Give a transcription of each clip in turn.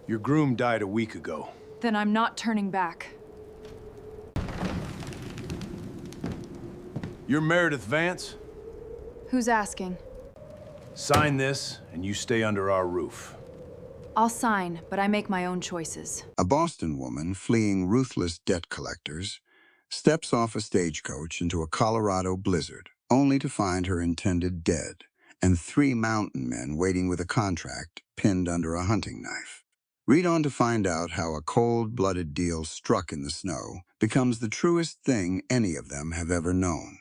Your groom died a week ago. Then I'm not turning back. You're Meredith Vance? Who's asking? Sign this, and you stay under our roof. I'll sign, but I make my own choices. A Boston woman fleeing ruthless debt collectors steps off a stagecoach into a Colorado blizzard, only to find her intended dead, and 3 mountain men waiting with a contract pinned under a hunting knife. Read on to find out how a cold-blooded deal struck in the snow becomes the truest thing any of them have ever known.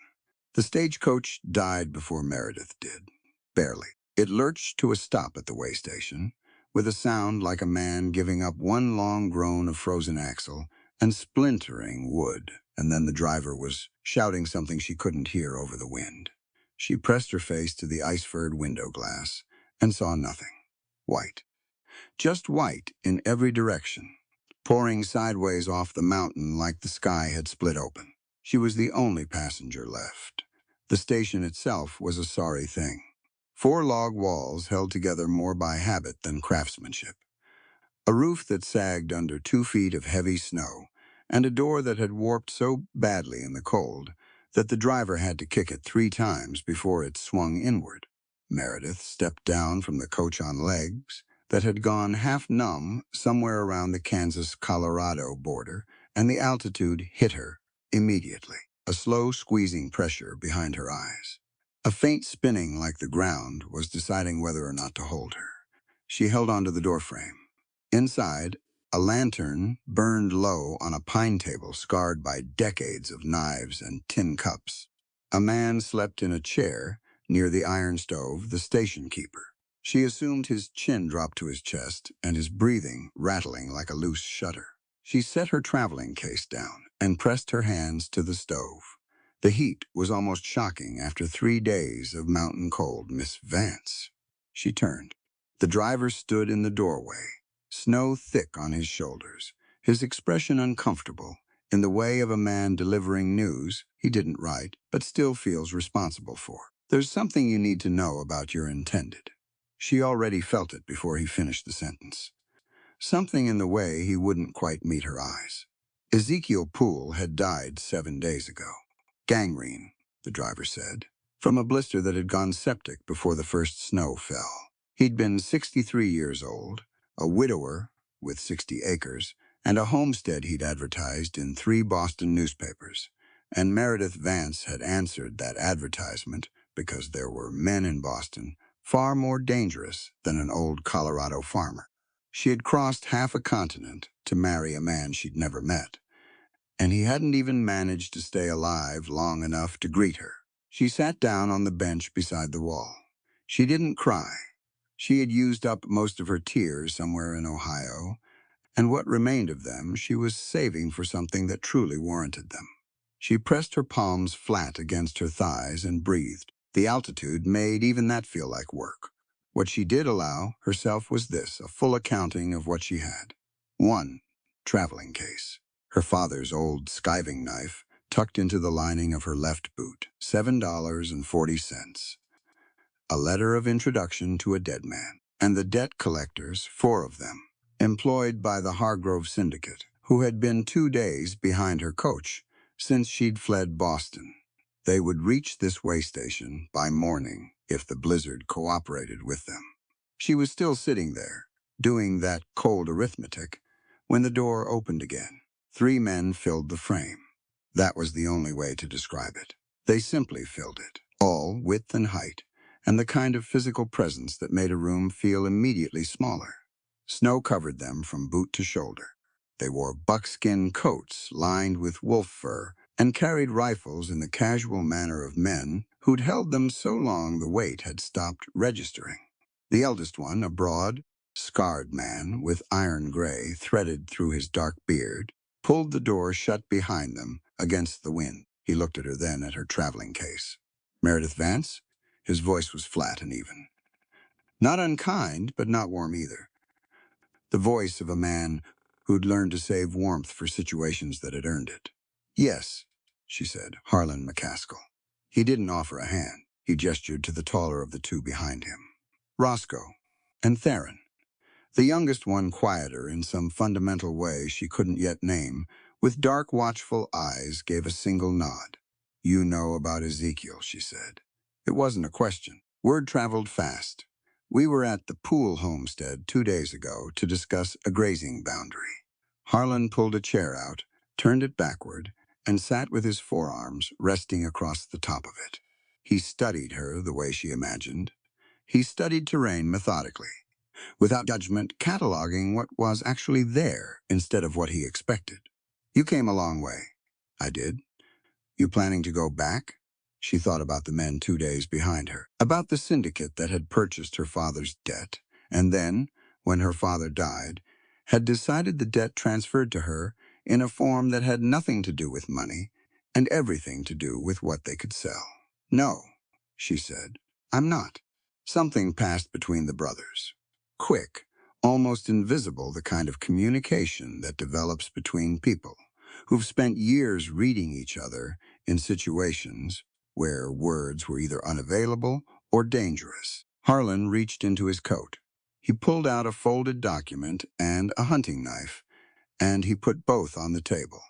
The stagecoach died before Meredith did. Barely. It lurched to a stop at the way station, with a sound like a man giving up one long groan of frozen axle and splintering wood, and then the driver was shouting something she couldn't hear over the wind. She pressed her face to the ice-furred window glass and saw nothing. White. Just white in every direction, pouring sideways off the mountain like the sky had split open. She was the only passenger left. The station itself was a sorry thing. 4 log walls held together more by habit than craftsmanship. A roof that sagged under 2 feet of heavy snow, and a door that had warped so badly in the cold that the driver had to kick it 3 times before it swung inward. Meredith stepped down from the coach on legs that had gone half numb somewhere around the Kansas-Colorado border, and the altitude hit her immediately, a slow squeezing pressure behind her eyes. A faint spinning like the ground was deciding whether or not to hold her. She held onto the doorframe. Inside, a lantern burned low on a pine table scarred by decades of knives and tin cups. A man slept in a chair near the iron stove, the station keeper. She assumed his chin dropped to his chest and his breathing rattling like a loose shutter. She set her traveling case down and pressed her hands to the stove. The heat was almost shocking after 3 days of mountain cold. Miss Vance. She turned. The driver stood in the doorway, snow thick on his shoulders, his expression uncomfortable, in the way of a man delivering news he didn't write but still feels responsible for. There's something you need to know about your intended. She already felt it before he finished the sentence. Something in the way he wouldn't quite meet her eyes. Ezekiel Poole had died 7 days ago. Gangrene, the driver said, from a blister that had gone septic before the first snow fell. He'd been 63 years old, a widower with 60 acres, and a homestead he'd advertised in 3 Boston newspapers. And Meredith Vance had answered that advertisement because there were men in Boston far more dangerous than an old Colorado farmer. She had crossed half a continent to marry a man she'd never met, and he hadn't even managed to stay alive long enough to greet her. She sat down on the bench beside the wall. She didn't cry. She had used up most of her tears somewhere in Ohio, and what remained of them she was saving for something that truly warranted them. She pressed her palms flat against her thighs and breathed. The altitude made even that feel like work. What she did allow herself was this, a full accounting of what she had. 1. Traveling case. Her father's old skiving knife tucked into the lining of her left boot, $7.40. A letter of introduction to a dead man, and the debt collectors, 4 of them, employed by the Hargrove Syndicate, who had been 2 days behind her coach since she'd fled Boston. They would reach this way station by morning if the blizzard cooperated with them. She was still sitting there, doing that cold arithmetic, when the door opened again. 3 men filled the frame. That was the only way to describe it. They simply filled it, all width and height, and the kind of physical presence that made a room feel immediately smaller. Snow covered them from boot to shoulder. They wore buckskin coats lined with wolf fur and carried rifles in the casual manner of men who'd held them so long the weight had stopped registering. The eldest one, a broad, scarred man with iron gray threaded through his dark beard, pulled the door shut behind them against the wind. He looked at her, then at her traveling case. Meredith Vance? His voice was flat and even. Not unkind, but not warm either. The voice of a man who'd learned to save warmth for situations that had earned it. Yes, she said, Harlan McCaskill. He didn't offer a hand. He gestured to the taller of the 2 behind him. Roscoe and Theron. The youngest one quieter in some fundamental way she couldn't yet name, with dark, watchful eyes, gave a single nod. "You know about Ezekiel," she said. It wasn't a question. Word traveled fast. "We were at the Pool homestead 2 days ago to discuss a grazing boundary." Harlan pulled a chair out, turned it backward, and sat with his forearms resting across the top of it. He studied her the way she imagined. He studied terrain methodically, without judgment, cataloging what was actually there instead of what he expected. "You came a long way." "I did." "You planning to go back?" She thought about the men 2 days behind her, about the syndicate that had purchased her father's debt, and then, when her father died, had decided the debt transferred to her in a form that had nothing to do with money and everything to do with what they could sell. "No," she said, "I'm not." Something passed between the brothers. Quick, almost invisible, the kind of communication that develops between people who've spent years reading each other in situations where words were either unavailable or dangerous. Harlan reached into his coat. He pulled out a folded document and a hunting knife, and he put both on the table.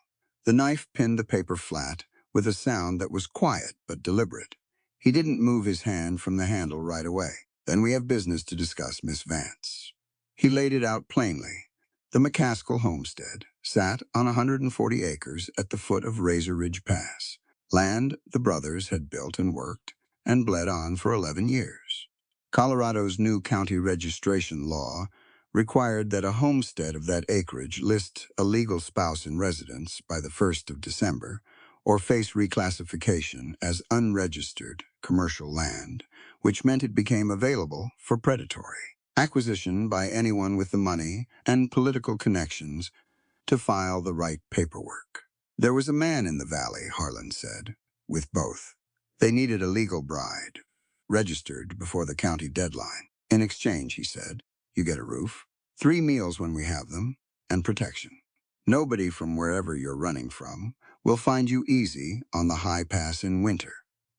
The knife pinned the paper flat with a sound that was quiet but deliberate. He didn't move his hand from the handle right away. "Then we have business to discuss, Miss Vance." He laid it out plainly. The McCaskill homestead sat on 140 acres at the foot of Razor Ridge Pass, land the brothers had built and worked and bled on for 11 years. Colorado's new county registration law required that a homestead of that acreage list a legal spouse in residence by the 1st of December or face reclassification as unregistered commercial land, which meant it became available for predatory acquisition by anyone with the money and political connections to file the right paperwork. There was a man in the valley, Harlan said, with both. They needed a legal bride, registered before the county deadline. "In exchange," he said, "you get a roof, 3 meals when we have them, and protection. Nobody from wherever you're running from will find you easy on the high pass in winter."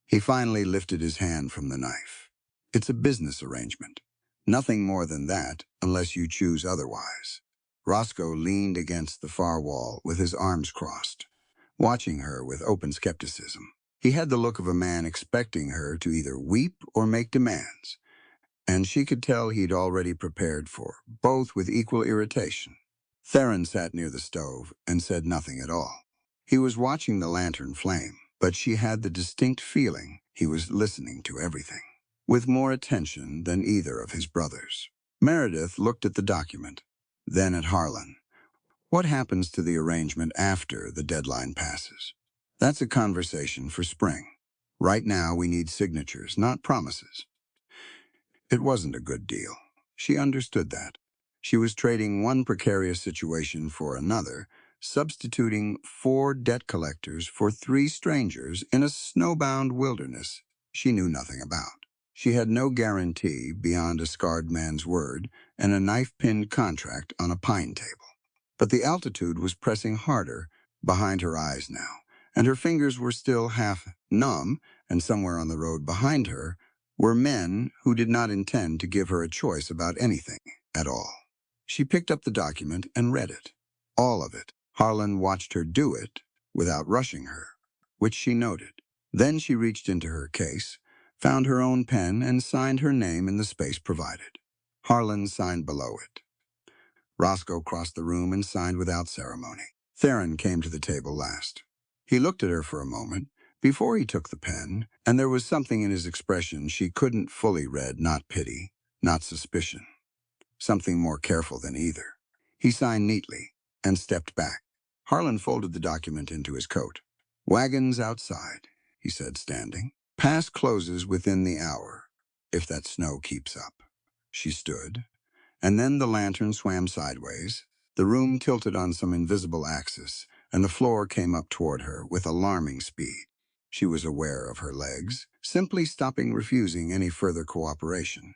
He finally lifted his hand from the knife. "It's a business arrangement. Nothing more than that unless you choose otherwise." Roscoe leaned against the far wall with his arms crossed, watching her with open skepticism. He had the look of a man expecting her to either weep or make demands, and she could tell he'd already prepared for both with equal irritation. Theron sat near the stove and said nothing at all. He was watching the lantern flame, but she had the distinct feeling he was listening to everything, with more attention than either of his brothers. Meredith looked at the document, then at Harlan. "What happens to the arrangement after the deadline passes?" "That's a conversation for spring. Right now we need signatures, not promises." It wasn't a good deal. She understood that. She was trading one precarious situation for another, substituting 4 debt collectors for 3 strangers in a snowbound wilderness she knew nothing about. She had no guarantee beyond a scarred man's word and a knife-pinned contract on a pine table. But the altitude was pressing harder behind her eyes now, and her fingers were still half numb, and somewhere on the road behind her were men who did not intend to give her a choice about anything at all. She picked up the document and read it. All of it. Harlan watched her do it without rushing her, which she noted. Then she reached into her case, found her own pen, and signed her name in the space provided. Harlan signed below it. Roscoe crossed the room and signed without ceremony. Theron came to the table last. He looked at her for a moment before he took the pen, and there was something in his expression she couldn't fully read, not pity, not suspicion. Something more careful than either. He signed neatly and stepped back. Harlan folded the document into his coat. "Wagons outside," he said, standing. "Pass closes within the hour, if that snow keeps up." She stood, and then the lantern swam sideways. The room tilted on some invisible axis, and the floor came up toward her with alarming speed. She was aware of her legs, simply stopping, refusing any further cooperation.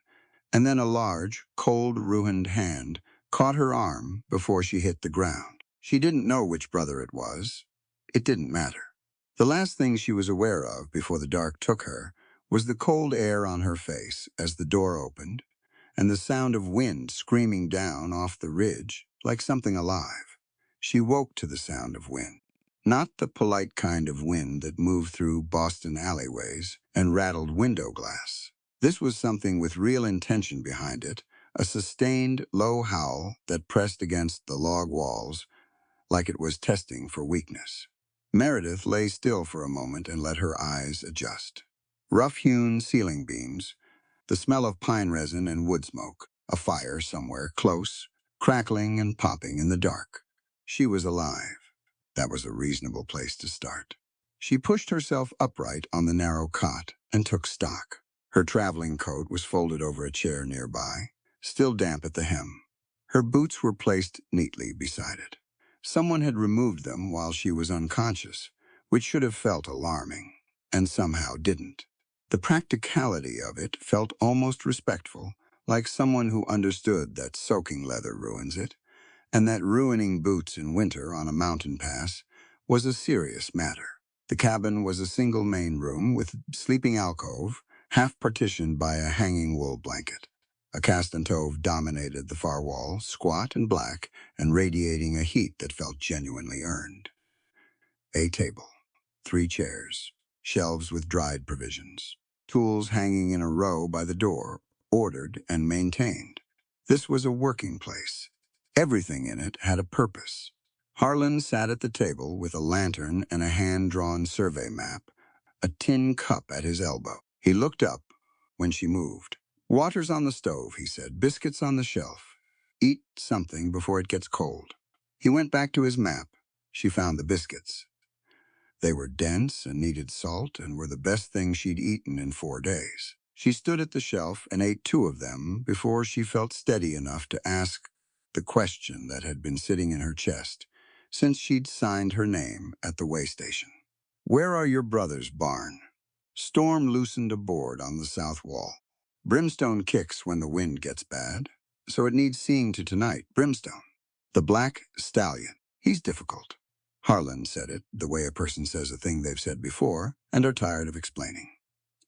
And then a large, cold, ruined hand caught her arm before she hit the ground. She didn't know which brother it was. It didn't matter. The last thing she was aware of before the dark took her was the cold air on her face as the door opened, and the sound of wind screaming down off the ridge like something alive. She woke to the sound of wind. Not the polite kind of wind that moved through Boston alleyways and rattled window glass. This was something with real intention behind it, a sustained, low howl that pressed against the log walls like it was testing for weakness. Meredith lay still for a moment and let her eyes adjust. Rough-hewn ceiling beams, the smell of pine resin and wood smoke, a fire somewhere close, crackling and popping in the dark. She was alive. That was a reasonable place to start. She pushed herself upright on the narrow cot and took stock. Her traveling coat was folded over a chair nearby, still damp at the hem. Her boots were placed neatly beside it. Someone had removed them while she was unconscious, which should have felt alarming, and somehow didn't. The practicality of it felt almost respectful, like someone who understood that soaking leather ruins it, and that ruining boots in winter on a mountain pass was a serious matter. The cabin was a single main room with sleeping alcove, half partitioned by a hanging wool blanket. A cast-and-stove dominated the far wall, squat and black, and radiating a heat that felt genuinely earned. A table, 3 chairs, shelves with dried provisions, tools hanging in a row by the door, ordered and maintained. This was a working place. Everything in it had a purpose. Harlan sat at the table with a lantern and a hand-drawn survey map, a tin cup at his elbow. He looked up when she moved. "Water's on the stove," he said. "Biscuits on the shelf. Eat something before it gets cold." He went back to his map. She found the biscuits. They were dense and needed salt and were the best thing she'd eaten in 4 days. She stood at the shelf and ate 2 of them before she felt steady enough to ask the question that had been sitting in her chest since she'd signed her name at the way station. "Where are your brothers, Barn?" Storm loosened a board on the south wall. "Brimstone kicks when the wind gets bad, so it needs seeing to tonight. Brimstone. The black stallion. He's difficult." Harlan said it the way a person says a thing they've said before and are tired of explaining.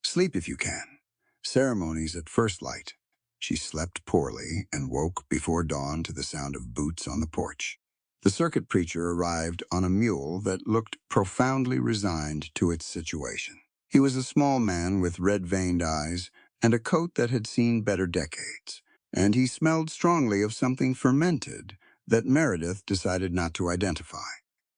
"Sleep if you can. Ceremonies at first light." She slept poorly and woke before dawn to the sound of boots on the porch. The circuit preacher arrived on a mule that looked profoundly resigned to its situation. He was a small man with red-veined eyes and a coat that had seen better decades, and he smelled strongly of something fermented that Meredith decided not to identify.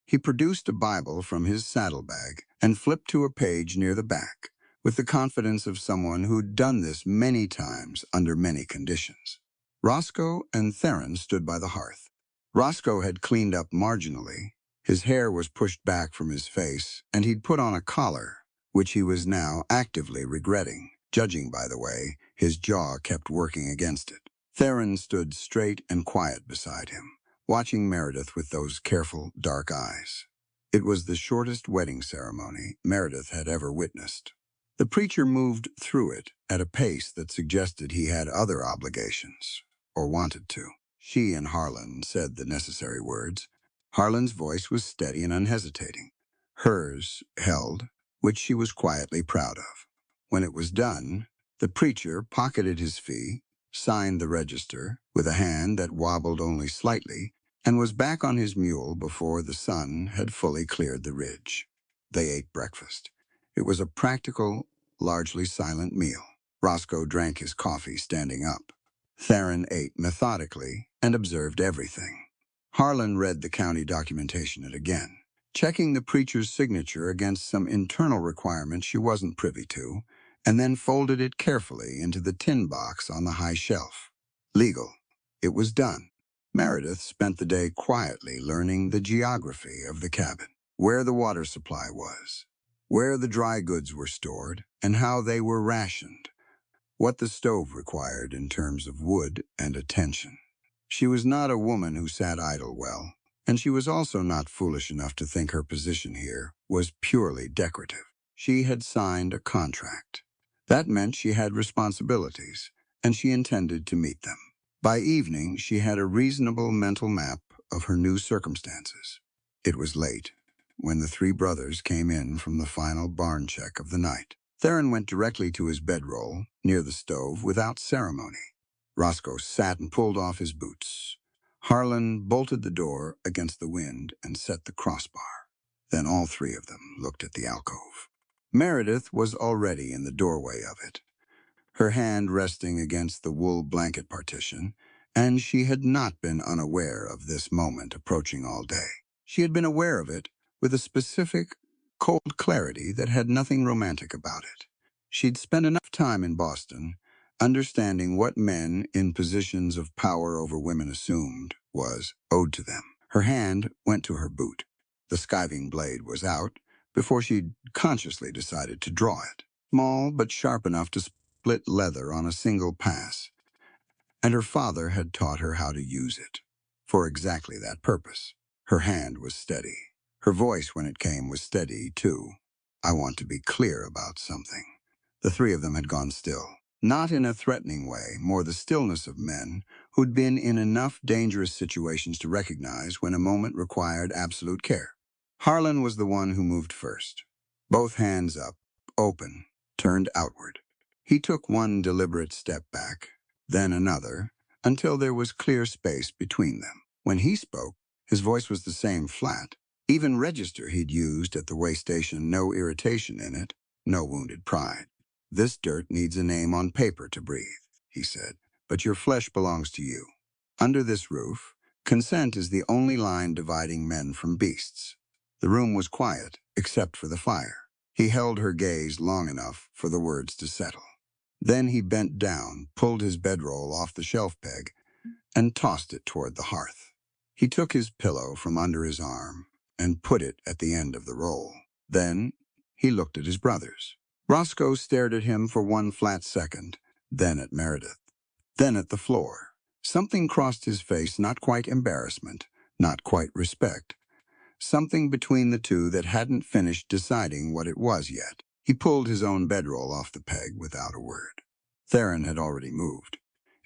He produced a Bible from his saddlebag and flipped to a page near the back, with the confidence of someone who'd done this many times under many conditions. Roscoe and Theron stood by the hearth. Roscoe had cleaned up marginally. His hair was pushed back from his face, and he'd put on a collar, which he was now actively regretting. Judging by the way, his jaw kept working against it. Theron stood straight and quiet beside him, watching Meredith with those careful, dark eyes. It was the shortest wedding ceremony Meredith had ever witnessed. The preacher moved through it at a pace that suggested he had other obligations, or wanted to. She and Harlan said the necessary words. Harlan's voice was steady and unhesitating. Hers held, which she was quietly proud of. When it was done, the preacher pocketed his fee, signed the register with a hand that wobbled only slightly, and was back on his mule before the sun had fully cleared the ridge. They ate breakfast. It was a practical, largely silent meal. Roscoe drank his coffee standing up. Theron ate methodically and observed everything. Harlan read the county documentation again, checking the preacher's signature against some internal requirements she wasn't privy to, and then folded it carefully into the tin box on the high shelf. Legal. It was done. Meredith spent the day quietly learning the geography of the cabin, where the water supply was, where the dry goods were stored, and how they were rationed, what the stove required in terms of wood and attention. She was not a woman who sat idle well, and she was also not foolish enough to think her position here was purely decorative. She had signed a contract. That meant she had responsibilities, and she intended to meet them. By evening, she had a reasonable mental map of her new circumstances. It was late when the 3 brothers came in from the final barn check of the night. Theron went directly to his bedroll near the stove without ceremony. Roscoe sat and pulled off his boots. Harlan bolted the door against the wind and set the crossbar. Then all three of them looked at the alcove. Meredith was already in the doorway of it, her hand resting against the wool blanket partition, and she had not been unaware of this moment approaching all day. She had been aware of it with a specific, cold clarity that had nothing romantic about it. She'd spent enough time in Boston, understanding what men in positions of power over women assumed was owed to them. Her hand went to her boot. The skiving blade was out before she'd consciously decided to draw it. Small but sharp enough to split leather on a single pass, and her father had taught her how to use it for exactly that purpose. Her hand was steady. Her voice, when it came, was steady, too. I want to be clear about something. The three of them had gone still. Not in a threatening way, more the stillness of men who'd been in enough dangerous situations to recognize when a moment required absolute care. Harlan was the one who moved first. Both hands up, open, turned outward. He took one deliberate step back, then another, until there was clear space between them. When he spoke, his voice was the same flat. Even register he'd used at the way station, no irritation in it, no wounded pride. This dirt needs a name on paper to breathe, he said, but your flesh belongs to you. Under this roof, consent is the only line dividing men from beasts. The room was quiet, except for the fire. He held her gaze long enough for the words to settle. Then he bent down, pulled his bedroll off the shelf peg, and tossed it toward the hearth. He took his pillow from under his arm and put it at the end of the roll. Then he looked at his brothers. Roscoe stared at him for one flat second, then at Meredith, then at the floor. Something crossed his face, not quite embarrassment, not quite respect. Something between the two that hadn't finished deciding what it was yet. He pulled his own bedroll off the peg without a word. Theron had already moved.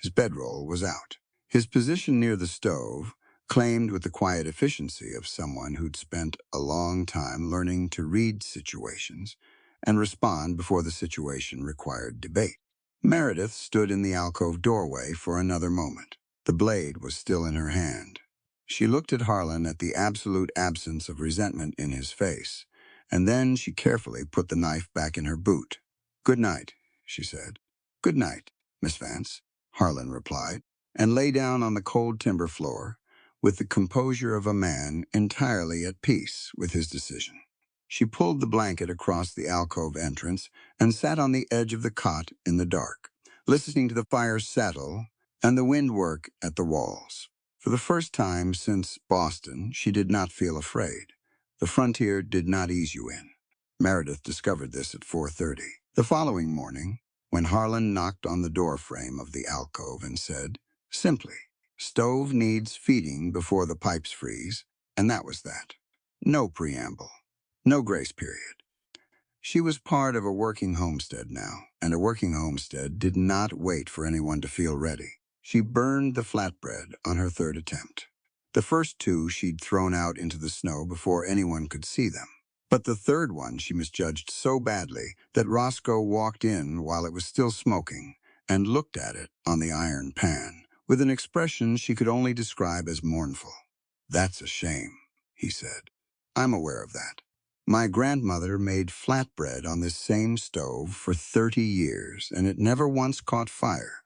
His bedroll was out. His position near the stove claimed with the quiet efficiency of someone who'd spent a long time learning to read situations and respond before the situation required debate. Meredith stood in the alcove doorway for another moment. The blade was still in her hand. She looked at Harlan at the absolute absence of resentment in his face, and then she carefully put the knife back in her boot. "Good night," she said. "Good night, Miss Vance," Harlan replied, and lay down on the cold timber floor with the composure of a man entirely at peace with his decision. She pulled the blanket across the alcove entrance and sat on the edge of the cot in the dark, listening to the fire settle and the wind work at the walls. For the first time since Boston, she did not feel afraid. The frontier did not ease you in. Meredith discovered this at 4:30. The following morning, when Harlan knocked on the door frame of the alcove and said, simply, "Stove needs feeding before the pipes freeze," and that was that. No preamble. No grace period. She was part of a working homestead now, and a working homestead did not wait for anyone to feel ready. She burned the flatbread on her third attempt. The first two she'd thrown out into the snow before anyone could see them. But the third one she misjudged so badly that Roscoe walked in while it was still smoking and looked at it on the iron pan with an expression she could only describe as mournful. "That's a shame," he said. "I'm aware of that. My grandmother made flatbread on this same stove for 30 years, and it never once caught fire.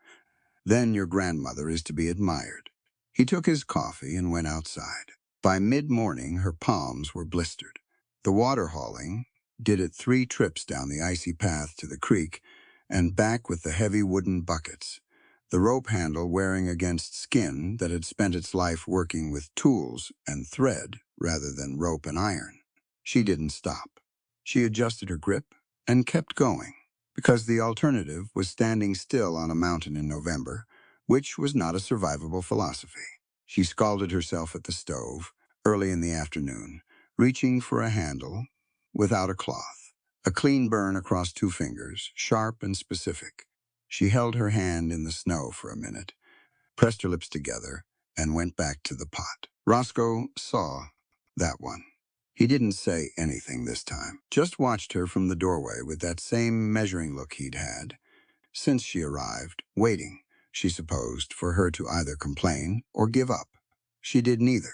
Then your grandmother is to be admired." He took his coffee and went outside. By mid-morning, her palms were blistered. The water hauling did it 3 trips down the icy path to the creek and back with the heavy wooden buckets, the rope handle wearing against skin that had spent its life working with tools and thread rather than rope and iron. She didn't stop. She adjusted her grip and kept going, because the alternative was standing still on a mountain in November, which was not a survivable philosophy. She scalded herself at the stove early in the afternoon, reaching for a handle without a cloth, a clean burn across 2 fingers, sharp and specific. She held her hand in the snow for a minute, pressed her lips together, and went back to the pot. Roscoe saw that one. He didn't say anything this time, just watched her from the doorway with that same measuring look he'd had since she arrived, waiting, she supposed, for her to either complain or give up. She did neither.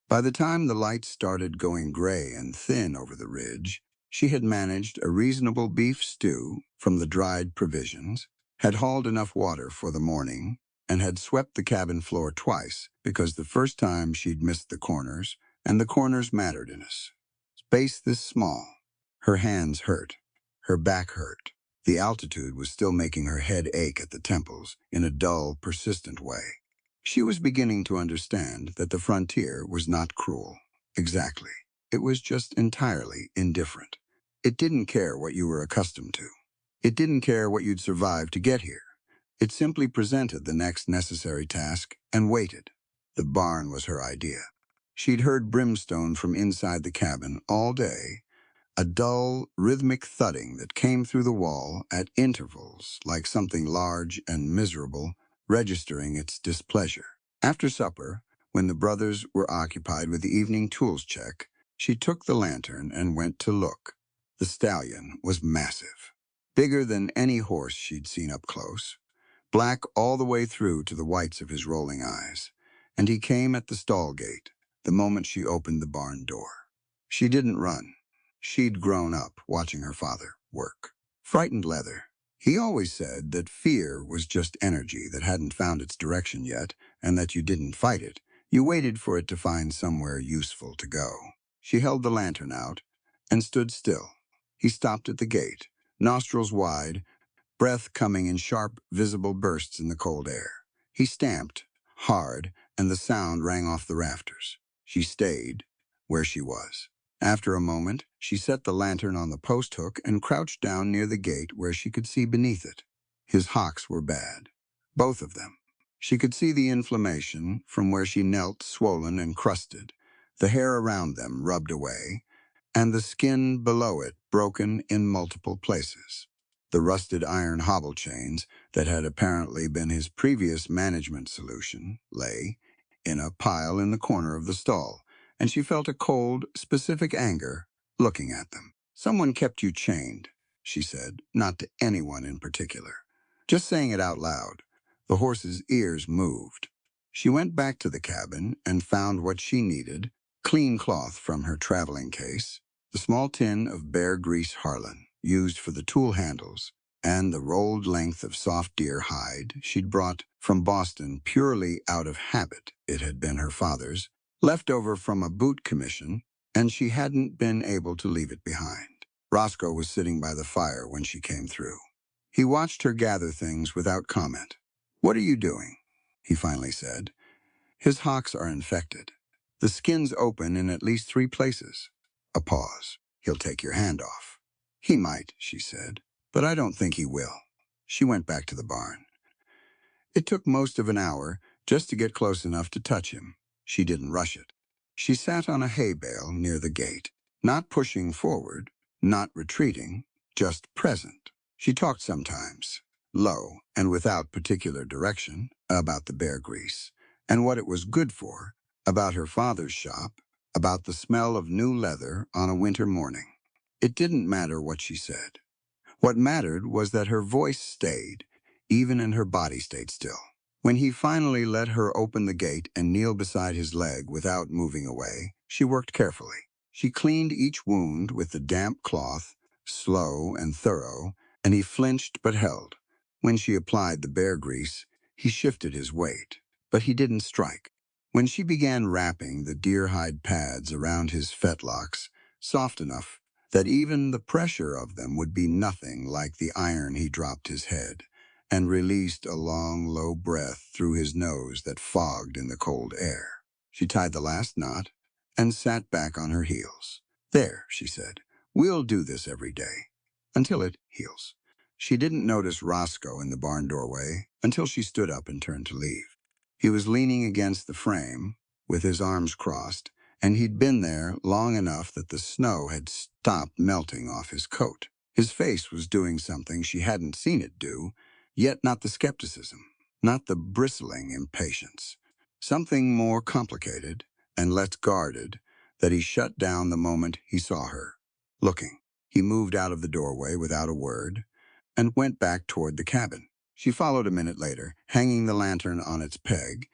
By the time the lights started going gray and thin over the ridge, she had managed a reasonable beef stew from the dried provisions, had hauled enough water for the morning, and had swept the cabin floor twice because the first time she'd missed the corners, and the corners mattered in a space this small. Her hands hurt. Her back hurt. The altitude was still making her head ache at the temples in a dull, persistent way. She was beginning to understand that the frontier was not cruel. Exactly. It was just entirely indifferent. It didn't care what you were accustomed to. It didn't care what you'd survived to get here. It simply presented the next necessary task and waited. The barn was her idea. She'd heard brimstone from inside the cabin all day, a dull, rhythmic thudding that came through the wall at intervals like something large and miserable registering its displeasure. After supper, when the brothers were occupied with the evening tools check, she took the lantern and went to look. The stallion was massive, bigger than any horse she'd seen up close, black all the way through to the whites of his rolling eyes, and he came at the stall gate the moment she opened the barn door. She didn't run. She'd grown up watching her father work. Frightened leather. He always said that fear was just energy that hadn't found its direction yet, and that you didn't fight it. You waited for it to find somewhere useful to go. She held the lantern out and stood still. He stopped at the gate, nostrils wide, breath coming in sharp, visible bursts in the cold air. He stamped, hard, and the sound rang off the rafters. She stayed where she was. After a moment, she set the lantern on the post hook and crouched down near the gate where she could see beneath it. His hocks were bad. Both of them. She could see the inflammation from where she knelt, swollen and crusted, the hair around them rubbed away, and the skin below it broken in multiple places. The rusted iron hobble chains that had apparently been his previous management solution lay in a pile in the corner of the stall, and she felt a cold, specific anger looking at them. "Someone kept you chained," she said, not to anyone in particular. Just saying it out loud, the horse's ears moved. She went back to the cabin and found what she needed, clean cloth from her traveling case, the small tin of bear grease Harlan, used for the tool handles, and the rolled length of soft deer hide she'd brought from Boston purely out of habit. It had been her father's, left over from a boot commission, and she hadn't been able to leave it behind. Roscoe was sitting by the fire when she came through. He watched her gather things without comment. "What are you doing?" he finally said. "His hocks are infected. The skin's open in at least 3 places." A pause. "He'll take your hand off." "He might," she said, "but I don't think he will." She went back to the barn. It took most of an hour just to get close enough to touch him. She didn't rush it. She sat on a hay bale near the gate, not pushing forward, not retreating, just present. She talked sometimes, low and without particular direction, about the bear grease and what it was good for, about her father's shop, about the smell of new leather on a winter morning. It didn't matter what she said. What mattered was that her voice stayed, even and her body stayed still. When he finally let her open the gate and kneel beside his leg without moving away, she worked carefully. She cleaned each wound with the damp cloth, slow and thorough, and he flinched but held. When she applied the bear grease, he shifted his weight, but he didn't strike. When she began wrapping the deer hide pads around his fetlocks, soft enough that even the pressure of them would be nothing like the iron, he dropped his head and released a long, low breath through his nose that fogged in the cold air. She tied the last knot and sat back on her heels. "There," she said, "we'll do this every day, until it heals." She didn't notice Roscoe in the barn doorway until she stood up and turned to leave. He was leaning against the frame, with his arms crossed, and he'd been there long enough that the snow had stopped melting off his coat. His face was doing something she hadn't seen it do, yet not the skepticism, not the bristling impatience. Something more complicated and less guarded that he shut down the moment he saw her. Looking, he moved out of the doorway without a word and went back toward the cabin. She followed a minute later, hanging the lantern on its peg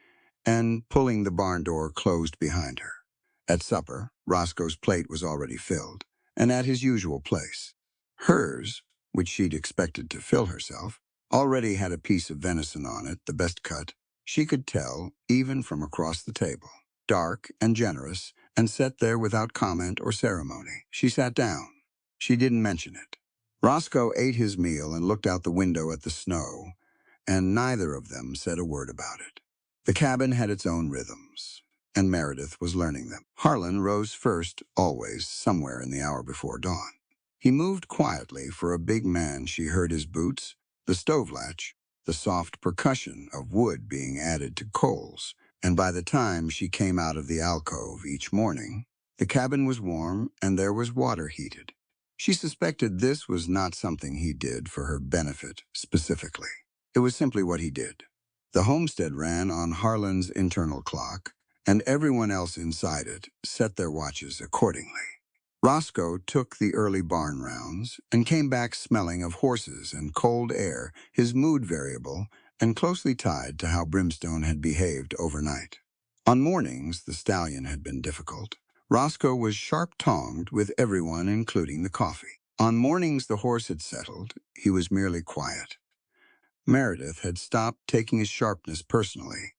and pulling the barn door closed behind her. At supper, Roscoe's plate was already filled, and at his usual place. Hers, which she'd expected to fill herself, already had a piece of venison on it, the best cut. She could tell, even from across the table. Dark and generous, and set there without comment or ceremony. She sat down. She didn't mention it. Roscoe ate his meal and looked out the window at the snow, and neither of them said a word about it. The cabin had its own rhythms, and Meredith was learning them. Harlan rose first, always, somewhere in the hour before dawn. He moved quietly. For a big man, she heard his boots, the stove latch, the soft percussion of wood being added to coals, and by the time she came out of the alcove each morning, the cabin was warm and there was water heated. She suspected this was not something he did for her benefit specifically. It was simply what he did. The homestead ran on Harlan's internal clock, and everyone else inside it set their watches accordingly. Roscoe took the early barn rounds and came back smelling of horses and cold air, his mood variable and closely tied to how Brimstone had behaved overnight. On mornings, the stallion had been difficult. Roscoe was sharp-tongued with everyone, including the coffee. On mornings the horse had settled, he was merely quiet. Meredith had stopped taking his sharpness personally,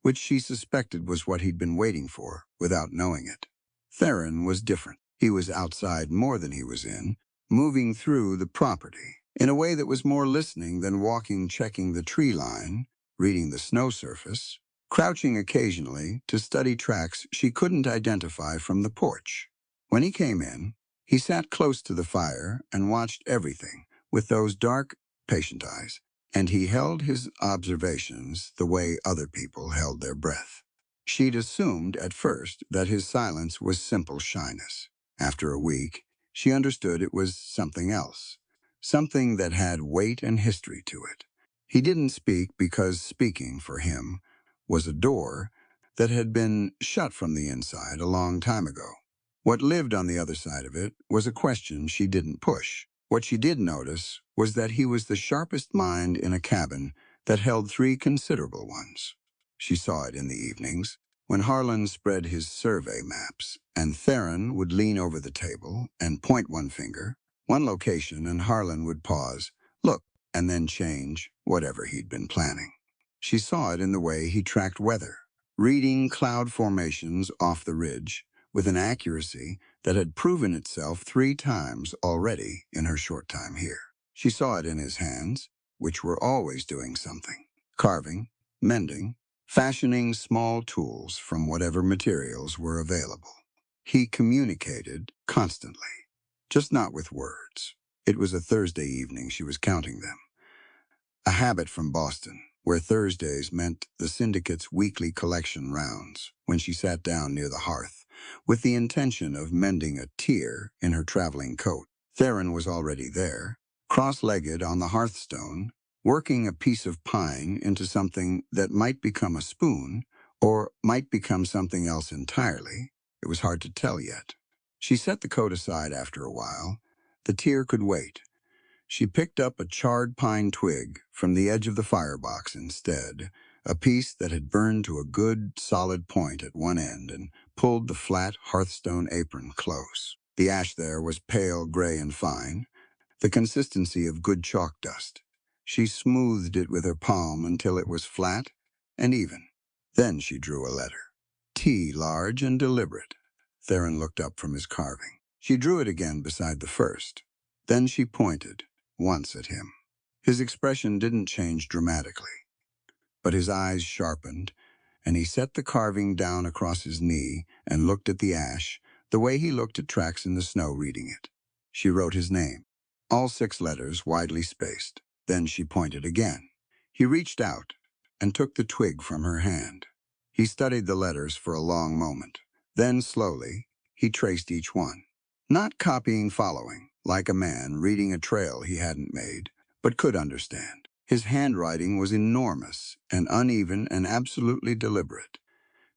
which she suspected was what he'd been waiting for, without knowing it. Theron was different. He was outside more than he was in, moving through the property, in a way that was more listening than walking, checking the tree line, reading the snow surface, crouching occasionally to study tracks she couldn't identify from the porch. When he came in, he sat close to the fire and watched everything with those dark, patient eyes, and he held his observations the way other people held their breath. She'd assumed at first that his silence was simple shyness. After a week, she understood it was something else, something that had weight and history to it. He didn't speak because speaking, for him, was a door that had been shut from the inside a long time ago. What lived on the other side of it was a question she didn't push. What she did notice was that he was the sharpest mind in a cabin that held three considerable ones. She saw it in the evenings, when Harlan spread his survey maps, and Theron would lean over the table and point one finger, one location, and Harlan would pause, look, and then change whatever he'd been planning. She saw it in the way he tracked weather, reading cloud formations off the ridge with an accuracy that had proven itself 3 times already in her short time here. She saw it in his hands, which were always doing something, carving, mending, fashioning small tools from whatever materials were available. He communicated constantly, just not with words. It was a Thursday evening she was counting them. A habit from Boston, where Thursdays meant the syndicate's weekly collection rounds, when she sat down near the hearth, with the intention of mending a tear in her traveling coat. Theron was already there, cross-legged on the hearthstone, working a piece of pine into something that might become a spoon, or might become something else entirely. It was hard to tell yet. She set the coat aside after a while. The tear could wait. She picked up a charred pine twig from the edge of the firebox instead, a piece that had burned to a good, solid point at one end, and pulled the flat hearthstone apron close. The ash there was pale gray and fine, the consistency of good chalk dust. She smoothed it with her palm until it was flat and even. Then she drew a letter. T, large and deliberate. Theron looked up from his carving. She drew it again beside the first. Then she pointed, once at him. His expression didn't change dramatically, but his eyes sharpened, and he set the carving down across his knee and looked at the ash, the way he looked at tracks in the snow reading it. She wrote his name, all 6 letters widely spaced. Then she pointed again. He reached out and took the twig from her hand. He studied the letters for a long moment. Then, slowly, he traced each one. Not copying, following, like a man reading a trail he hadn't made, but could understand. His handwriting was enormous and uneven and absolutely deliberate.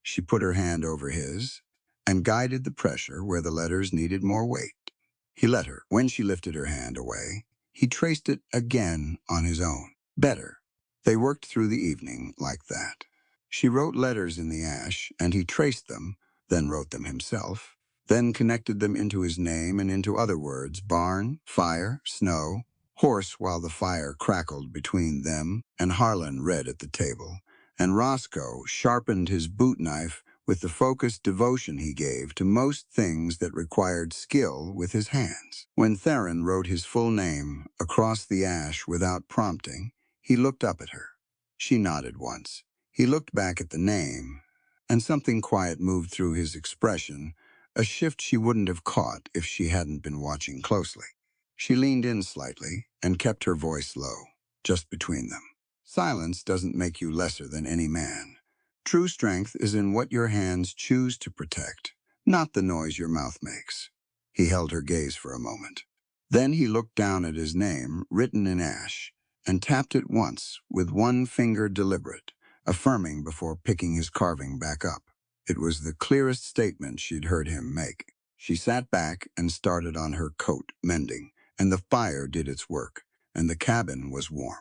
She put her hand over his and guided the pressure where the letters needed more weight. He let her. When she lifted her hand away, he traced it again on his own. Better, They worked through the evening like that. She wrote letters in the ash, and he traced them, then wrote them himself, then connected them into his name and into other words: barn, fire, snow, horse, while the fire crackled between them, and Harlan read at the table, and Roscoe sharpened his boot knife with the focused devotion he gave to most things that required skill with his hands. When Theron wrote his full name across the ash without prompting, he looked up at her. She nodded once. He looked back at the name, and something quiet moved through his expression, a shift she wouldn't have caught if she hadn't been watching closely. She leaned in slightly and kept her voice low, just between them. Silence doesn't make you lesser than any man. True strength is in what your hands choose to protect, not the noise your mouth makes. He held her gaze for a moment. Then he looked down at his name, written in ash, and tapped it once with one finger deliberate, affirming before picking his carving back up. It was the clearest statement she'd heard him make. She sat back and started on her coat, mending, and the fire did its work, and the cabin was warm.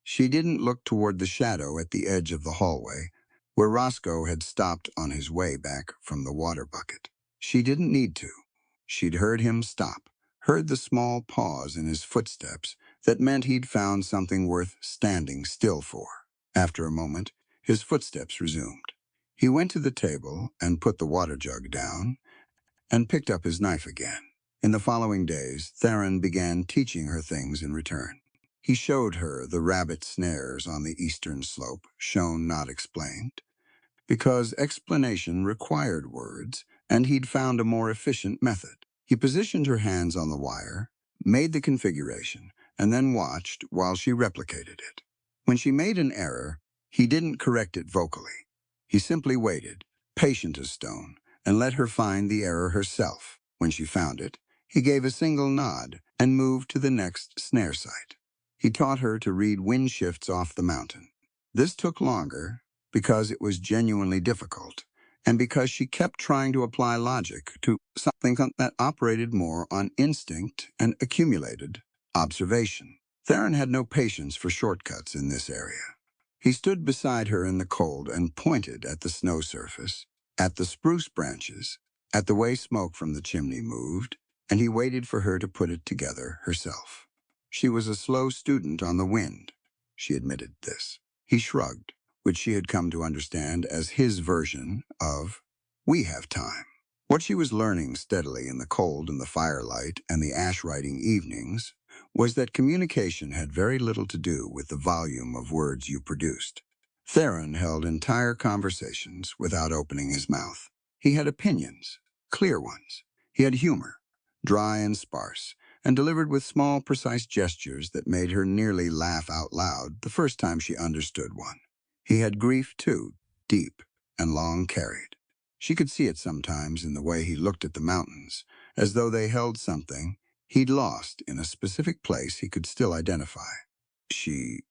She didn't look toward the shadow at the edge of the hallway, where Roscoe had stopped on his way back from the water bucket. She didn't need to. She'd heard him stop, heard the small pause in his footsteps that meant he'd found something worth standing still for. After a moment, his footsteps resumed. He went to the table and put the water jug down and picked up his knife again. In the following days, Theron began teaching her things in return. He showed her the rabbit snares on the eastern slope, shown not explained, because explanation required words, and he'd found a more efficient method. He positioned her hands on the wire, made the configuration, and then watched while she replicated it. When she made an error, he didn't correct it vocally. He simply waited, patient as stone, and let her find the error herself. When she found it, he gave a single nod and moved to the next snare site. He taught her to read wind shifts off the mountain. This took longer because it was genuinely difficult, and because she kept trying to apply logic to something that operated more on instinct and accumulated observation. Theron had no patience for shortcuts in this area. He stood beside her in the cold and pointed at the snow surface, at the spruce branches, at the way smoke from the chimney moved, and he waited for her to put it together herself. She was a slow student on the wind. She admitted this. He shrugged, which she had come to understand as his version of, "We have time." What she was learning steadily in the cold and the firelight and the ash-writing evenings was that communication had very little to do with the volume of words you produced. Theron held entire conversations without opening his mouth. He had opinions, clear ones. He had humor, dry and sparse, and delivered with small, precise gestures that made her nearly laugh out loud the first time she understood one. He had grief, too, deep and long carried. She could see it sometimes in the way he looked at the mountains, as though they held something he'd lost in a specific place he could still identify. She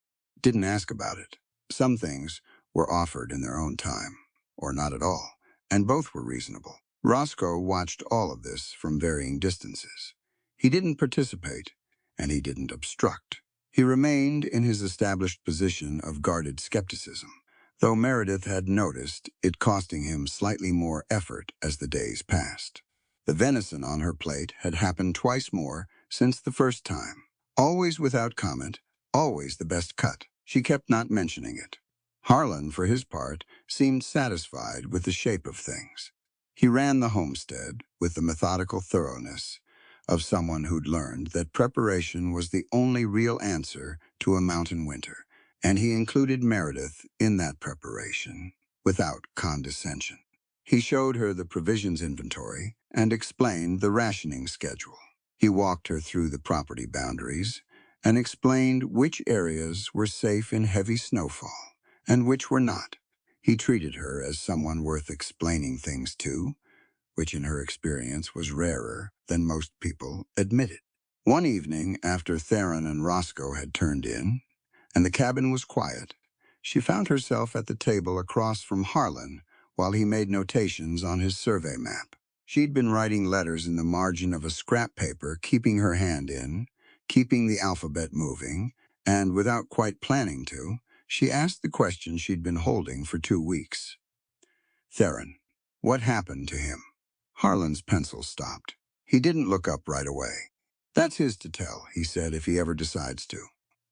didn't ask about it. Some things were offered in their own time, or not at all, and both were reasonable. Roscoe watched all of this from varying distances. He didn't participate, and he didn't obstruct. He remained in his established position of guarded skepticism, though Meredith had noticed it costing him slightly more effort as the days passed. The venison on her plate had happened twice more since the first time. Always without comment, always the best cut. She kept not mentioning it. Harlan, for his part, seemed satisfied with the shape of things. He ran the homestead with the methodical thoroughness of someone who'd learned that preparation was the only real answer to a mountain winter, and he included Meredith in that preparation without condescension. He showed her the provisions inventory and explained the rationing schedule. He walked her through the property boundaries and explained which areas were safe in heavy snowfall and which were not. He treated her as someone worth explaining things to, which in her experience was rarer than most people admitted. One evening, after Theron and Roscoe had turned in, and the cabin was quiet, she found herself at the table across from Harlan while he made notations on his survey map. She'd been writing letters in the margin of a scrap paper, keeping her hand in, keeping the alphabet moving, and without quite planning to, She asked the question she'd been holding for 2 weeks. Theron, what happened to him? Harlan's pencil stopped. He didn't look up right away. That's his to tell, he said, if he ever decides to.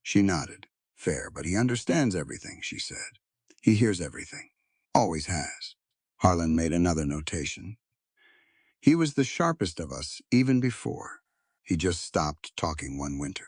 She nodded. Fair, but he understands everything, she said. He hears everything. Always has. Harlan made another notation. He was the sharpest of us even before. He just stopped talking one winter.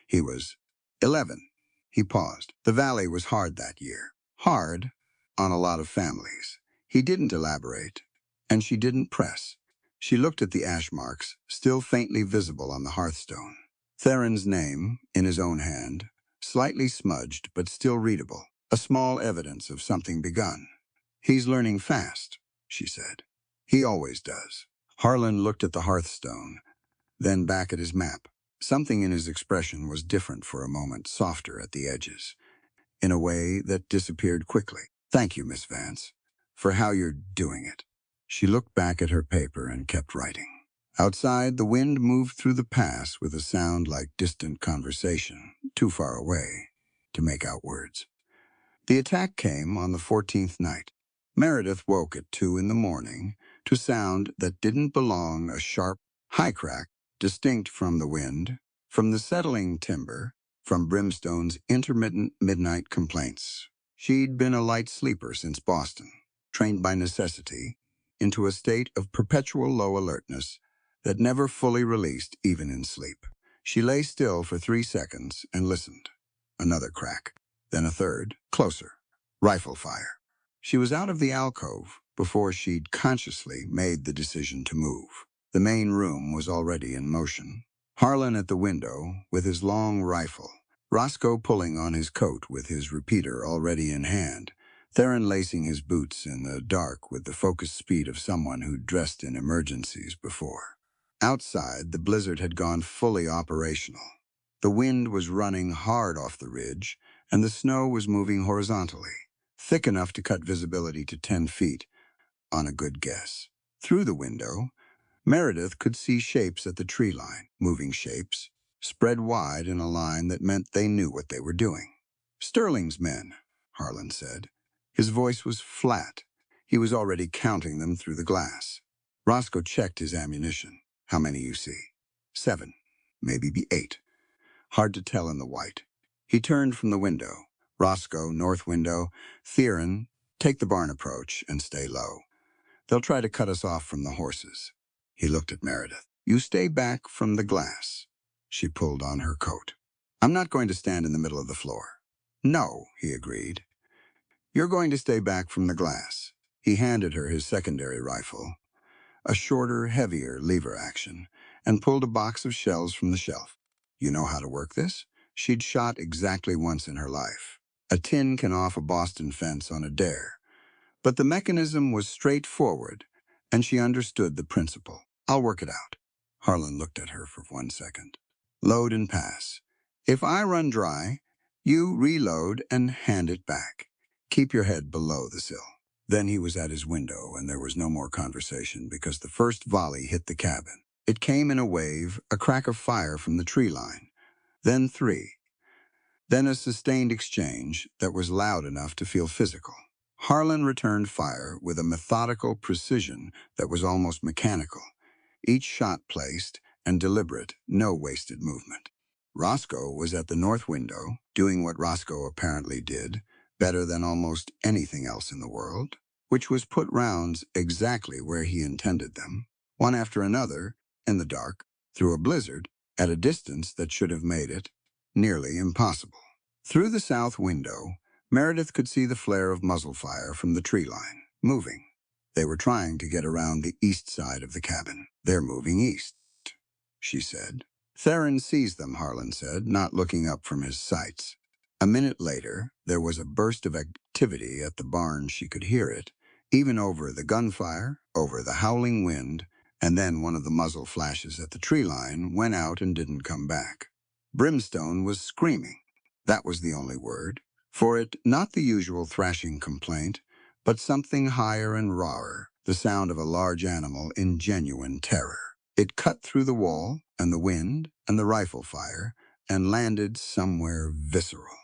He was 11. He paused. The valley was hard that year. Hard on a lot of families. He didn't elaborate, and she didn't press. She looked at the ash marks, still faintly visible on the hearthstone. Theron's name, in his own hand, slightly smudged but still readable, a small evidence of something begun. He's learning fast, she said. He always does. Harlan looked at the hearthstone, then back at his map. Something in his expression was different for a moment, softer at the edges, in a way that disappeared quickly. Thank you, Miss Vance, for how you're doing it. She looked back at her paper and kept writing. Outside, the wind moved through the pass with a sound like distant conversation, too far away to make out words. The attack came on the 14th night. Meredith woke at 2 in the morning to sound that didn't belong, a sharp, high crack, distinct from the wind, from the settling timber, from Brimstone's intermittent midnight complaints. She'd been a light sleeper since Boston, trained by necessity into a state of perpetual low alertness that never fully released even in sleep. She lay still for 3 seconds and listened. Another crack, then a third, closer. Rifle fire. She was out of the alcove before she'd consciously made the decision to move. The main room was already in motion. Harlan at the window with his long rifle, Roscoe pulling on his coat with his repeater already in hand, Theron lacing his boots in the dark with the focused speed of someone who'd dressed in emergencies before. Outside, the blizzard had gone fully operational. The wind was running hard off the ridge, and the snow was moving horizontally, thick enough to cut visibility to 10 feet, on a good guess. Through the window, Meredith could see shapes at the tree line, moving shapes, spread wide in a line that meant they knew what they were doing. Sterling's men, Harlan said. His voice was flat. He was already counting them through the glass. Roscoe checked his ammunition. How many you see? 7, maybe 8. Hard to tell in the white. He turned from the window. Roscoe, north window. Theron, take the barn approach and stay low. They'll try to cut us off from the horses. He looked at Meredith. You stay back from the glass. She pulled on her coat. I'm not going to stand in the middle of the floor. No, he agreed. You're going to stay back from the glass. He handed her his secondary rifle, a shorter, heavier lever action, and pulled a box of shells from the shelf. You know how to work this? She'd shot exactly once in her life. A tin can off a Boston fence on a dare. But the mechanism was straightforward, and she understood the principle. I'll work it out. Harlan looked at her for 1 second. Load and pass. If I run dry, you reload and hand it back. Keep your head below the sill. Then he was at his window, and there was no more conversation because the first volley hit the cabin. It came in a wave, a crack of fire from the tree line. Then 3. Then a sustained exchange that was loud enough to feel physical. Harlan returned fire with a methodical precision that was almost mechanical. Each shot placed and deliberate, no wasted movement. Roscoe was at the north window, doing what Roscoe apparently did, better than almost anything else in the world, which was put rounds exactly where he intended them, one after another, in the dark, through a blizzard, at a distance that should have made it nearly impossible. Through the south window, Meredith could see the flare of muzzle fire from the tree line, moving. They were trying to get around the east side of the cabin. They're moving east, she said. Theron sees them, Harlan said, not looking up from his sights. A minute later, there was a burst of activity at the barn. She could hear it, even over the gunfire, over the howling wind, and then one of the muzzle flashes at the tree line went out and didn't come back. Brimstone was screaming. That was the only word. For it, not the usual thrashing complaint, but something higher and rawer, the sound of a large animal in genuine terror. It cut through the wall, and the wind, and the rifle fire, and landed somewhere visceral.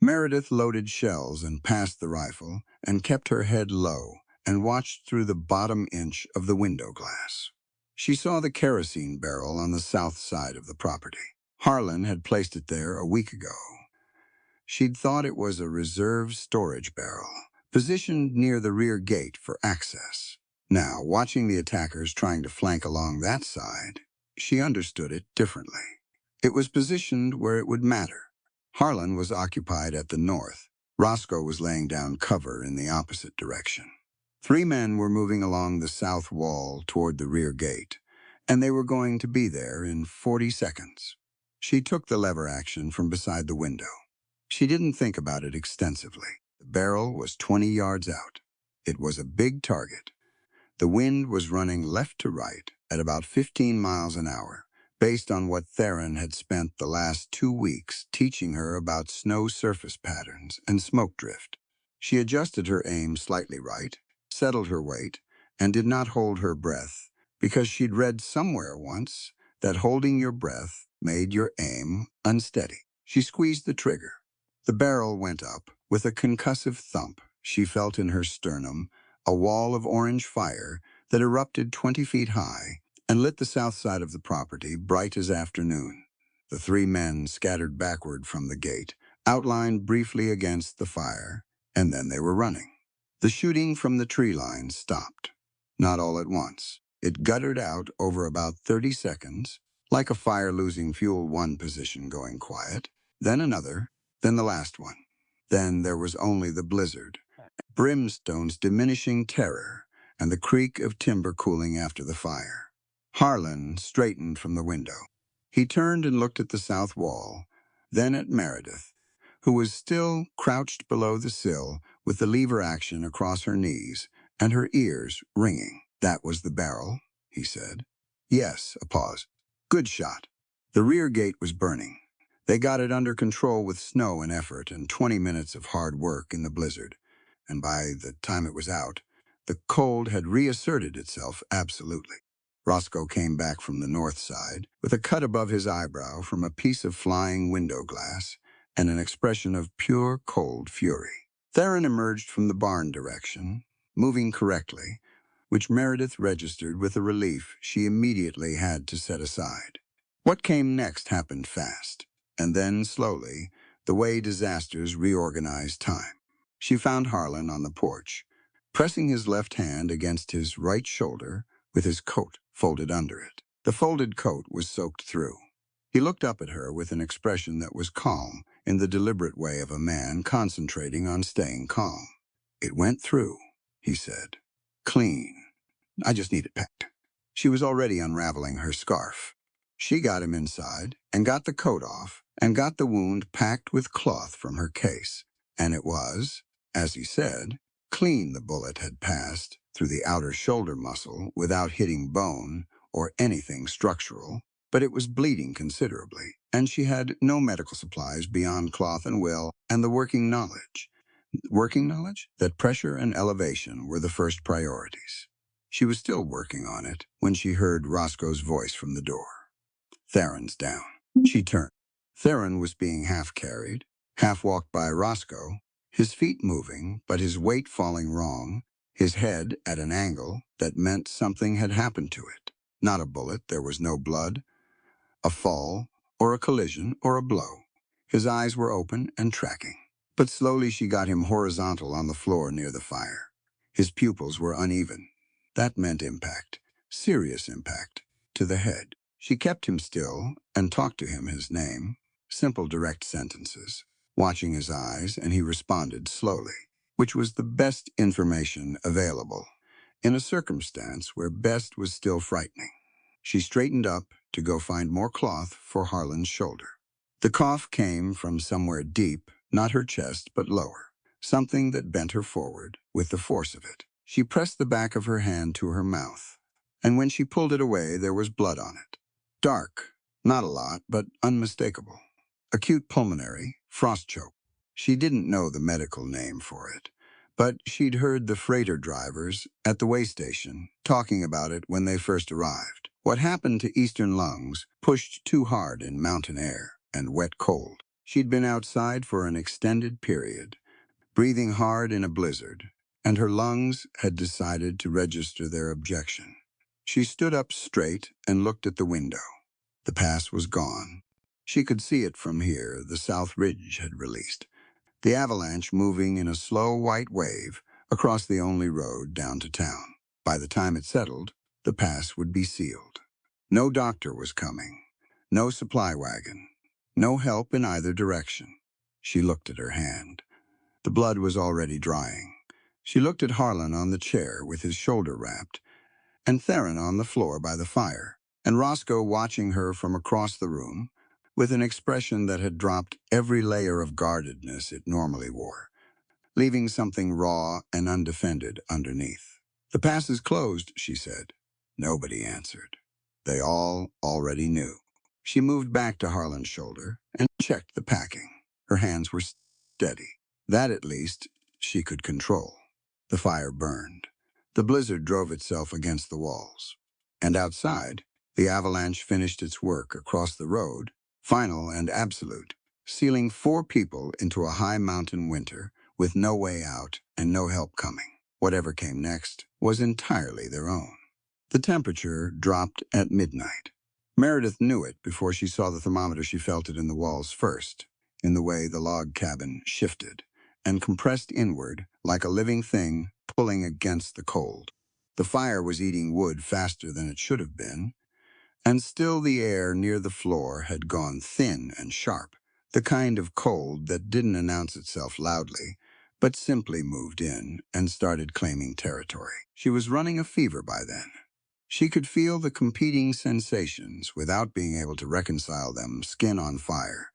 Meredith loaded shells and passed the rifle and kept her head low and watched through the bottom inch of the window glass. She saw the kerosene barrel on the south side of the property. Harlan had placed it there a week ago. She'd thought it was a reserve storage barrel, positioned near the rear gate for access. Now, watching the attackers trying to flank along that side, she understood it differently. It was positioned where it would matter. Harlan was occupied at the north. Roscoe was laying down cover in the opposite direction. 3 men were moving along the south wall toward the rear gate, and they were going to be there in 40 seconds. She took the lever action from beside the window. She didn't think about it extensively. The barrel was 20 yards out. It was a big target. The wind was running left to right at about 15 miles an hour, based on what Theron had spent the last 2 weeks teaching her about snow surface patterns and smoke drift. She adjusted her aim slightly right, settled her weight, and did not hold her breath, because she'd read somewhere once that holding your breath made your aim unsteady. She squeezed the trigger. The barrel went up. With a concussive thump, she felt in her sternum a wall of orange fire that erupted 20 feet high and lit the south side of the property bright as afternoon. The 3 men scattered backward from the gate, outlined briefly against the fire, and then they were running. The shooting from the tree line stopped. Not all at once. It guttered out over about 30 seconds, like a fire losing fuel one position going quiet, then another, then the last one. Then there was only the blizzard, brimstone's diminishing terror, and the creak of timber cooling after the fire. Harlan straightened from the window. He turned and looked at the south wall, then at Meredith, who was still crouched below the sill with the lever action across her knees and her ears ringing. "That was the barrel," he said. "Yes," a pause. "Good shot." The rear gate was burning. They got it under control with snow and effort and 20 minutes of hard work in the blizzard. And by the time it was out, the cold had reasserted itself absolutely. Roscoe came back from the north side with a cut above his eyebrow from a piece of flying window glass and an expression of pure cold fury. Theron emerged from the barn direction, moving correctly, which Meredith registered with a relief she immediately had to set aside. What came next happened fast, and then slowly, the way disasters reorganized time. She found Harlan on the porch, pressing his left hand against his right shoulder with his coat folded under it. The folded coat was soaked through. He looked up at her with an expression that was calm, in the deliberate way of a man concentrating on staying calm. "It went through," he said. "Clean. I just need it packed." She was already unraveling her scarf. She got him inside and got the coat off and got the wound packed with cloth from her case. And it was, as he said, clean. The bullet had passed through the outer shoulder muscle without hitting bone or anything structural, but it was bleeding considerably, and she had no medical supplies beyond cloth and will and the working knowledge that pressure and elevation were the first priorities. She was still working on it when she heard Roscoe's voice from the door. "Theron's down." She turned. Theron was being half carried, half walked by Roscoe, his feet moving, but his weight falling wrong, his head at an angle that meant something had happened to it. Not a bullet, there was no blood, a fall, or a collision, or a blow. His eyes were open and tracking. But slowly she got him horizontal on the floor near the fire. His pupils were uneven. That meant impact, serious impact, to the head. She kept him still and talked to him his name, simple direct sentences, watching his eyes, and he responded slowly, which was the best information available, in a circumstance where best was still frightening. She straightened up to go find more cloth for Harlan's shoulder. The cough came from somewhere deep, not her chest, but lower, something that bent her forward with the force of it. She pressed the back of her hand to her mouth, and when she pulled it away, there was blood on it. Dark, not a lot, but unmistakable. Acute pulmonary, frost choke. She didn't know the medical name for it, but she'd heard the freighter drivers at the way station talking about it when they first arrived. What happened to eastern lungs pushed too hard in mountain air and wet cold. She'd been outside for an extended period, breathing hard in a blizzard, and her lungs had decided to register their objection. She stood up straight and looked at the window. The pass was gone. She could see it from here. The South Ridge had released, the avalanche moving in a slow white wave across the only road down to town. By the time it settled, the pass would be sealed. No doctor was coming, no supply wagon, no help in either direction. She looked at her hand. The blood was already drying. She looked at Harlan on the chair with his shoulder wrapped, and Theron on the floor by the fire, and Roscoe watching her from across the room with an expression that had dropped every layer of guardedness it normally wore, leaving something raw and undefended underneath. "The pass is closed," she said. Nobody answered. They all already knew. She moved back to Harlan's shoulder and checked the packing. Her hands were steady. That, at least, she could control. The fire burned. The blizzard drove itself against the walls. And outside, the avalanche finished its work across the road, final and absolute, sealing 4 people into a high mountain winter with no way out and no help coming. Whatever came next was entirely their own. The temperature dropped at midnight. Meredith knew it before she saw the thermometer. She felt it in the walls first, in the way the log cabin shifted and compressed inward like a living thing pulling against the cold. The fire was eating wood faster than it should have been, and still the air near the floor had gone thin and sharp, the kind of cold that didn't announce itself loudly, but simply moved in and started claiming territory. She was running a fever by then. She could feel the competing sensations without being able to reconcile them: skin on fire,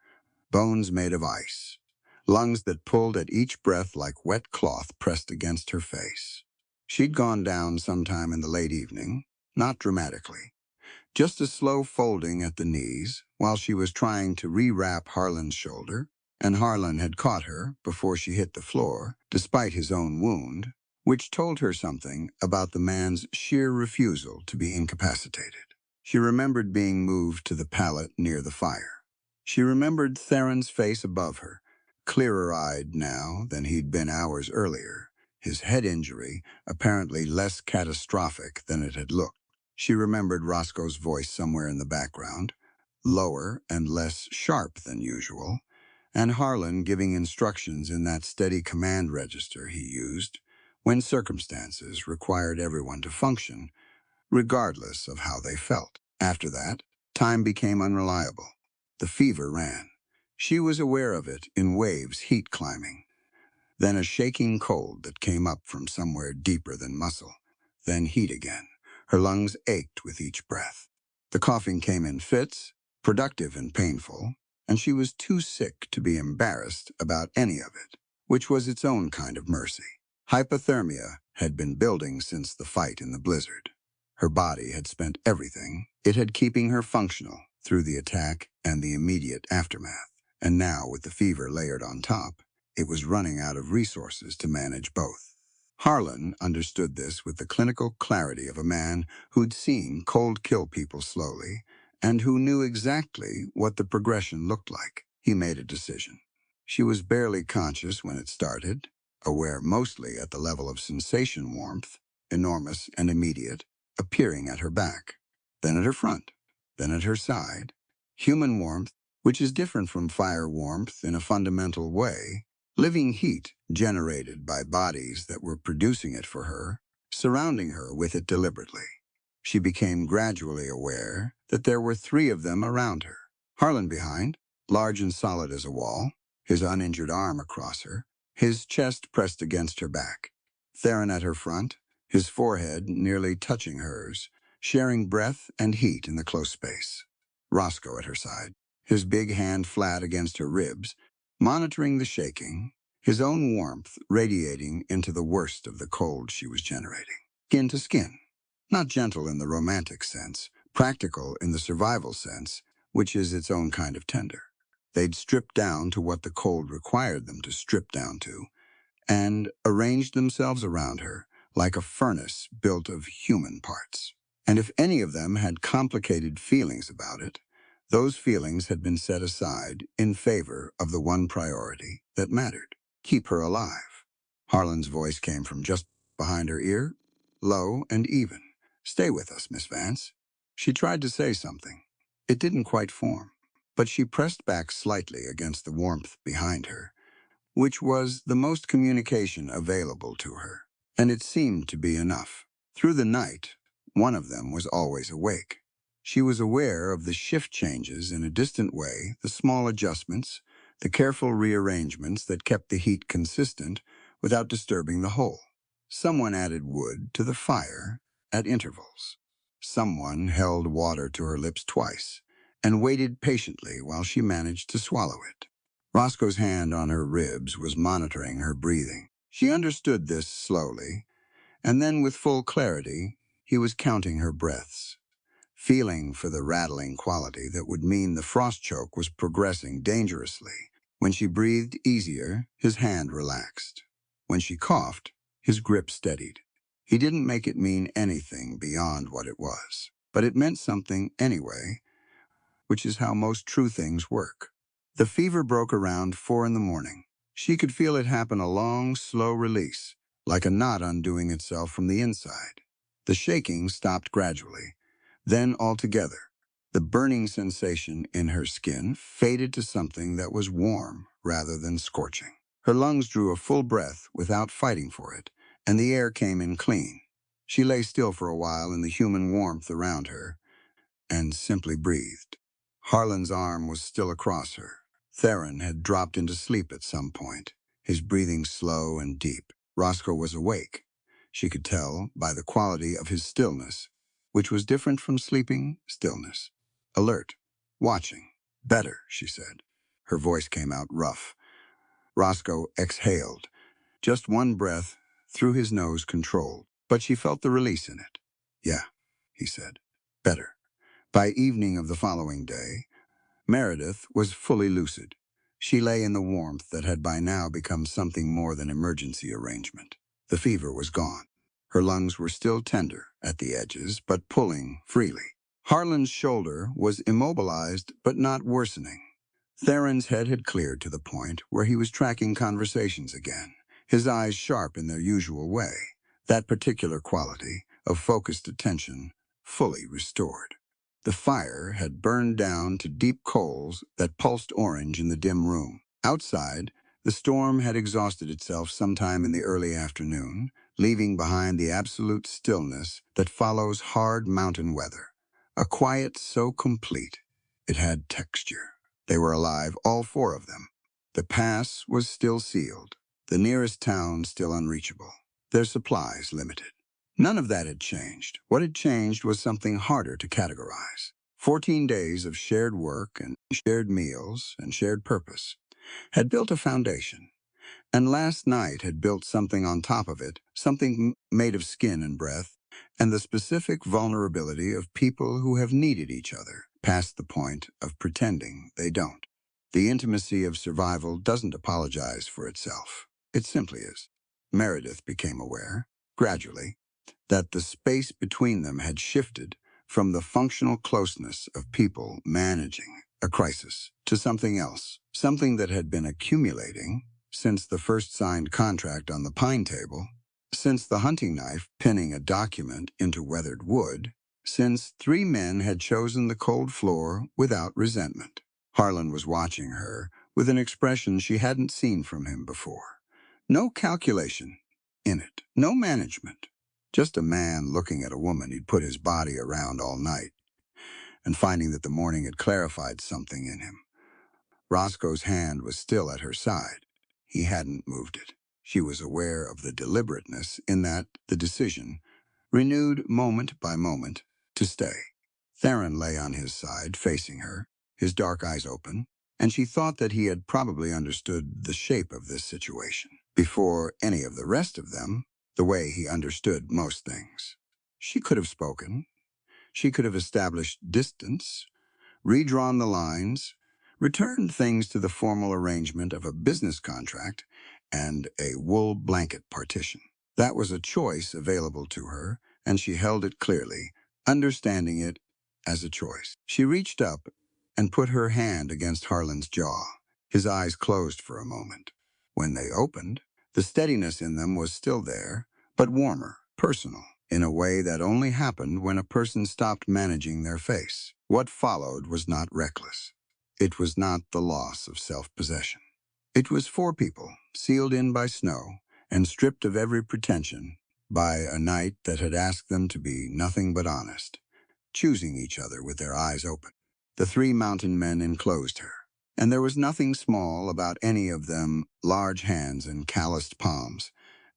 bones made of ice, lungs that pulled at each breath like wet cloth pressed against her face. She'd gone down sometime in the late evening, not dramatically, just a slow folding at the knees while she was trying to rewrap Harlan's shoulder, and Harlan had caught her before she hit the floor, despite his own wound, which told her something about the man's sheer refusal to be incapacitated. She remembered being moved to the pallet near the fire. She remembered Theron's face above her, clearer-eyed now than he'd been hours earlier, his head injury apparently less catastrophic than it had looked. She remembered Roscoe's voice somewhere in the background, lower and less sharp than usual, and Harlan giving instructions in that steady command register he used when circumstances required everyone to function, regardless of how they felt. After that, time became unreliable. The fever ran. She was aware of it in waves, heat climbing. Then a shaking cold that came up from somewhere deeper than muscle. Then heat again. Her lungs ached with each breath. The coughing came in fits, productive and painful, and she was too sick to be embarrassed about any of it, which was its own kind of mercy. Hypothermia had been building since the fight in the blizzard. Her body had spent everything it had keeping her functional through the attack and the immediate aftermath. And now, with the fever layered on top, it was running out of resources to manage both. Harlan understood this with the clinical clarity of a man who'd seen cold kill people slowly and who knew exactly what the progression looked like. He made a decision. She was barely conscious when it started, aware mostly at the level of sensation warmth, enormous and immediate, appearing at her back, then at her front, then at her side. Human warmth, which is different from fire warmth in a fundamental way, living heat generated by bodies that were producing it for her, surrounding her with it deliberately. She became gradually aware that there were 3 of them around her. Harlan behind, large and solid as a wall, his uninjured arm across her, his chest pressed against her back. Theron at her front, his forehead nearly touching hers, sharing breath and heat in the close space. Roscoe at her side, his big hand flat against her ribs, monitoring the shaking, his own warmth radiating into the worst of the cold she was generating. Skin to skin. Not gentle in the romantic sense, practical in the survival sense, which is its own kind of tender. They'd stripped down to what the cold required them to strip down to, and arranged themselves around her like a furnace built of human parts. And if any of them had complicated feelings about it, Those feelings had been set aside in favor of the one priority that mattered: keep her alive. Harlan's voice came from just behind her ear, low and even. "Stay with us, Miss Vance." She tried to say something. It didn't quite form, but she pressed back slightly against the warmth behind her, which was the most communication available to her. And it seemed to be enough. Through the night, one of them was always awake. She was aware of the shift changes in a distant way, the small adjustments, the careful rearrangements that kept the heat consistent without disturbing the whole. Someone added wood to the fire at intervals. Someone held water to her lips twice and waited patiently while she managed to swallow it. Roscoe's hand on her ribs was monitoring her breathing. She understood this slowly, and then with full clarity, he was counting her breaths, feeling for the rattling quality that would mean the frost choke was progressing dangerously. When she breathed easier, his hand relaxed. When she coughed, his grip steadied. He didn't make it mean anything beyond what it was, but it meant something anyway, which is how most true things work. The fever broke around 4 in the morning. She could feel it happen, a long, slow release, like a knot undoing itself from the inside. The shaking stopped gradually, then altogether. The burning sensation in her skin faded to something that was warm rather than scorching. Her lungs drew a full breath without fighting for it, and the air came in clean. She lay still for a while in the human warmth around her and simply breathed. Harlan's arm was still across her. Theron had dropped into sleep at some point, his breathing slow and deep. Roscoe was awake. She could tell by the quality of his stillness, which was different from sleeping stillness. Alert, watching. "Better," she said. Her voice came out rough. Roscoe exhaled, just one breath through his nose, controlled, but she felt the release in it. "Yeah," he said. "Better." By evening of the following day, Meredith was fully lucid. She lay in the warmth that had by now become something more than emergency arrangement. The fever was gone. Her lungs were still tender at the edges, but pulling freely. Harlan's shoulder was immobilized, but not worsening. Theron's head had cleared to the point where he was tracking conversations again, his eyes sharp in their usual way, that particular quality of focused attention fully restored. The fire had burned down to deep coals that pulsed orange in the dim room. Outside, the storm had exhausted itself sometime in the early afternoon, leaving behind the absolute stillness that follows hard mountain weather. A quiet so complete, it had texture. They were alive, all 4 of them. The pass was still sealed, the nearest town still unreachable, their supplies limited. None of that had changed. What had changed was something harder to categorize. 14 days of shared work and shared meals and shared purpose had built a foundation, and last night had built something on top of it, something made of skin and breath, and the specific vulnerability of people who have needed each other, past the point of pretending they don't. The intimacy of survival doesn't apologize for itself. It simply is. Meredith became aware, gradually, that the space between them had shifted from the functional closeness of people managing a crisis to something else, something that had been accumulating since the first signed contract on the pine table, since the hunting knife pinning a document into weathered wood, since 3 men had chosen the cold floor without resentment. Harlan was watching her with an expression she hadn't seen from him before. No calculation in it, no management. Just a man looking at a woman he'd put his body around all night, and finding that the morning had clarified something in him. Roscoe's hand was still at her side. He hadn't moved it. She was aware of the deliberateness in that the decision, renewed moment by moment, to stay. Theron lay on his side, facing her, his dark eyes open, and she thought that he had probably understood the shape of this situation before any of the rest of them, the way he understood most things. She could have spoken. She could have established distance, redrawn the lines, returned things to the formal arrangement of a business contract and a wool blanket partition. That was a choice available to her, and she held it clearly, understanding it as a choice. She reached up and put her hand against Harlan's jaw. His eyes closed for a moment. When they opened, the steadiness in them was still there, but warmer, personal, in a way that only happened when a person stopped managing their face. What followed was not reckless. It was not the loss of self-possession. It was four people, sealed in by snow and stripped of every pretension by a night that had asked them to be nothing but honest, choosing each other with their eyes open. The three mountain men enclosed her, and there was nothing small about any of them, large hands and calloused palms,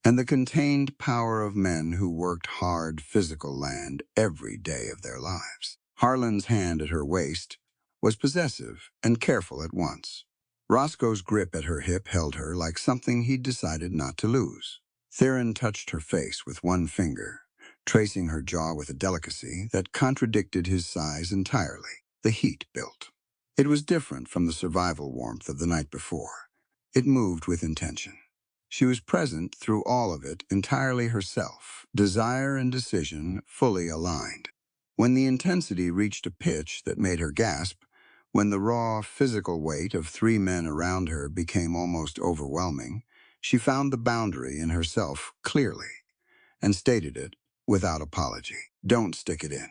and the contained power of men who worked hard physical land every day of their lives. Harlan's hand at her waist was possessive and careful at once. Roscoe's grip at her hip held her like something he'd decided not to lose. Theron touched her face with one finger, tracing her jaw with a delicacy that contradicted his size entirely. The heat built. It was different from the survival warmth of the night before. It moved with intention. She was present through all of it entirely herself, desire and decision fully aligned. When the intensity reached a pitch that made her gasp, when the raw physical weight of three men around her became almost overwhelming, she found the boundary in herself clearly and stated it without apology. Don't stick it in.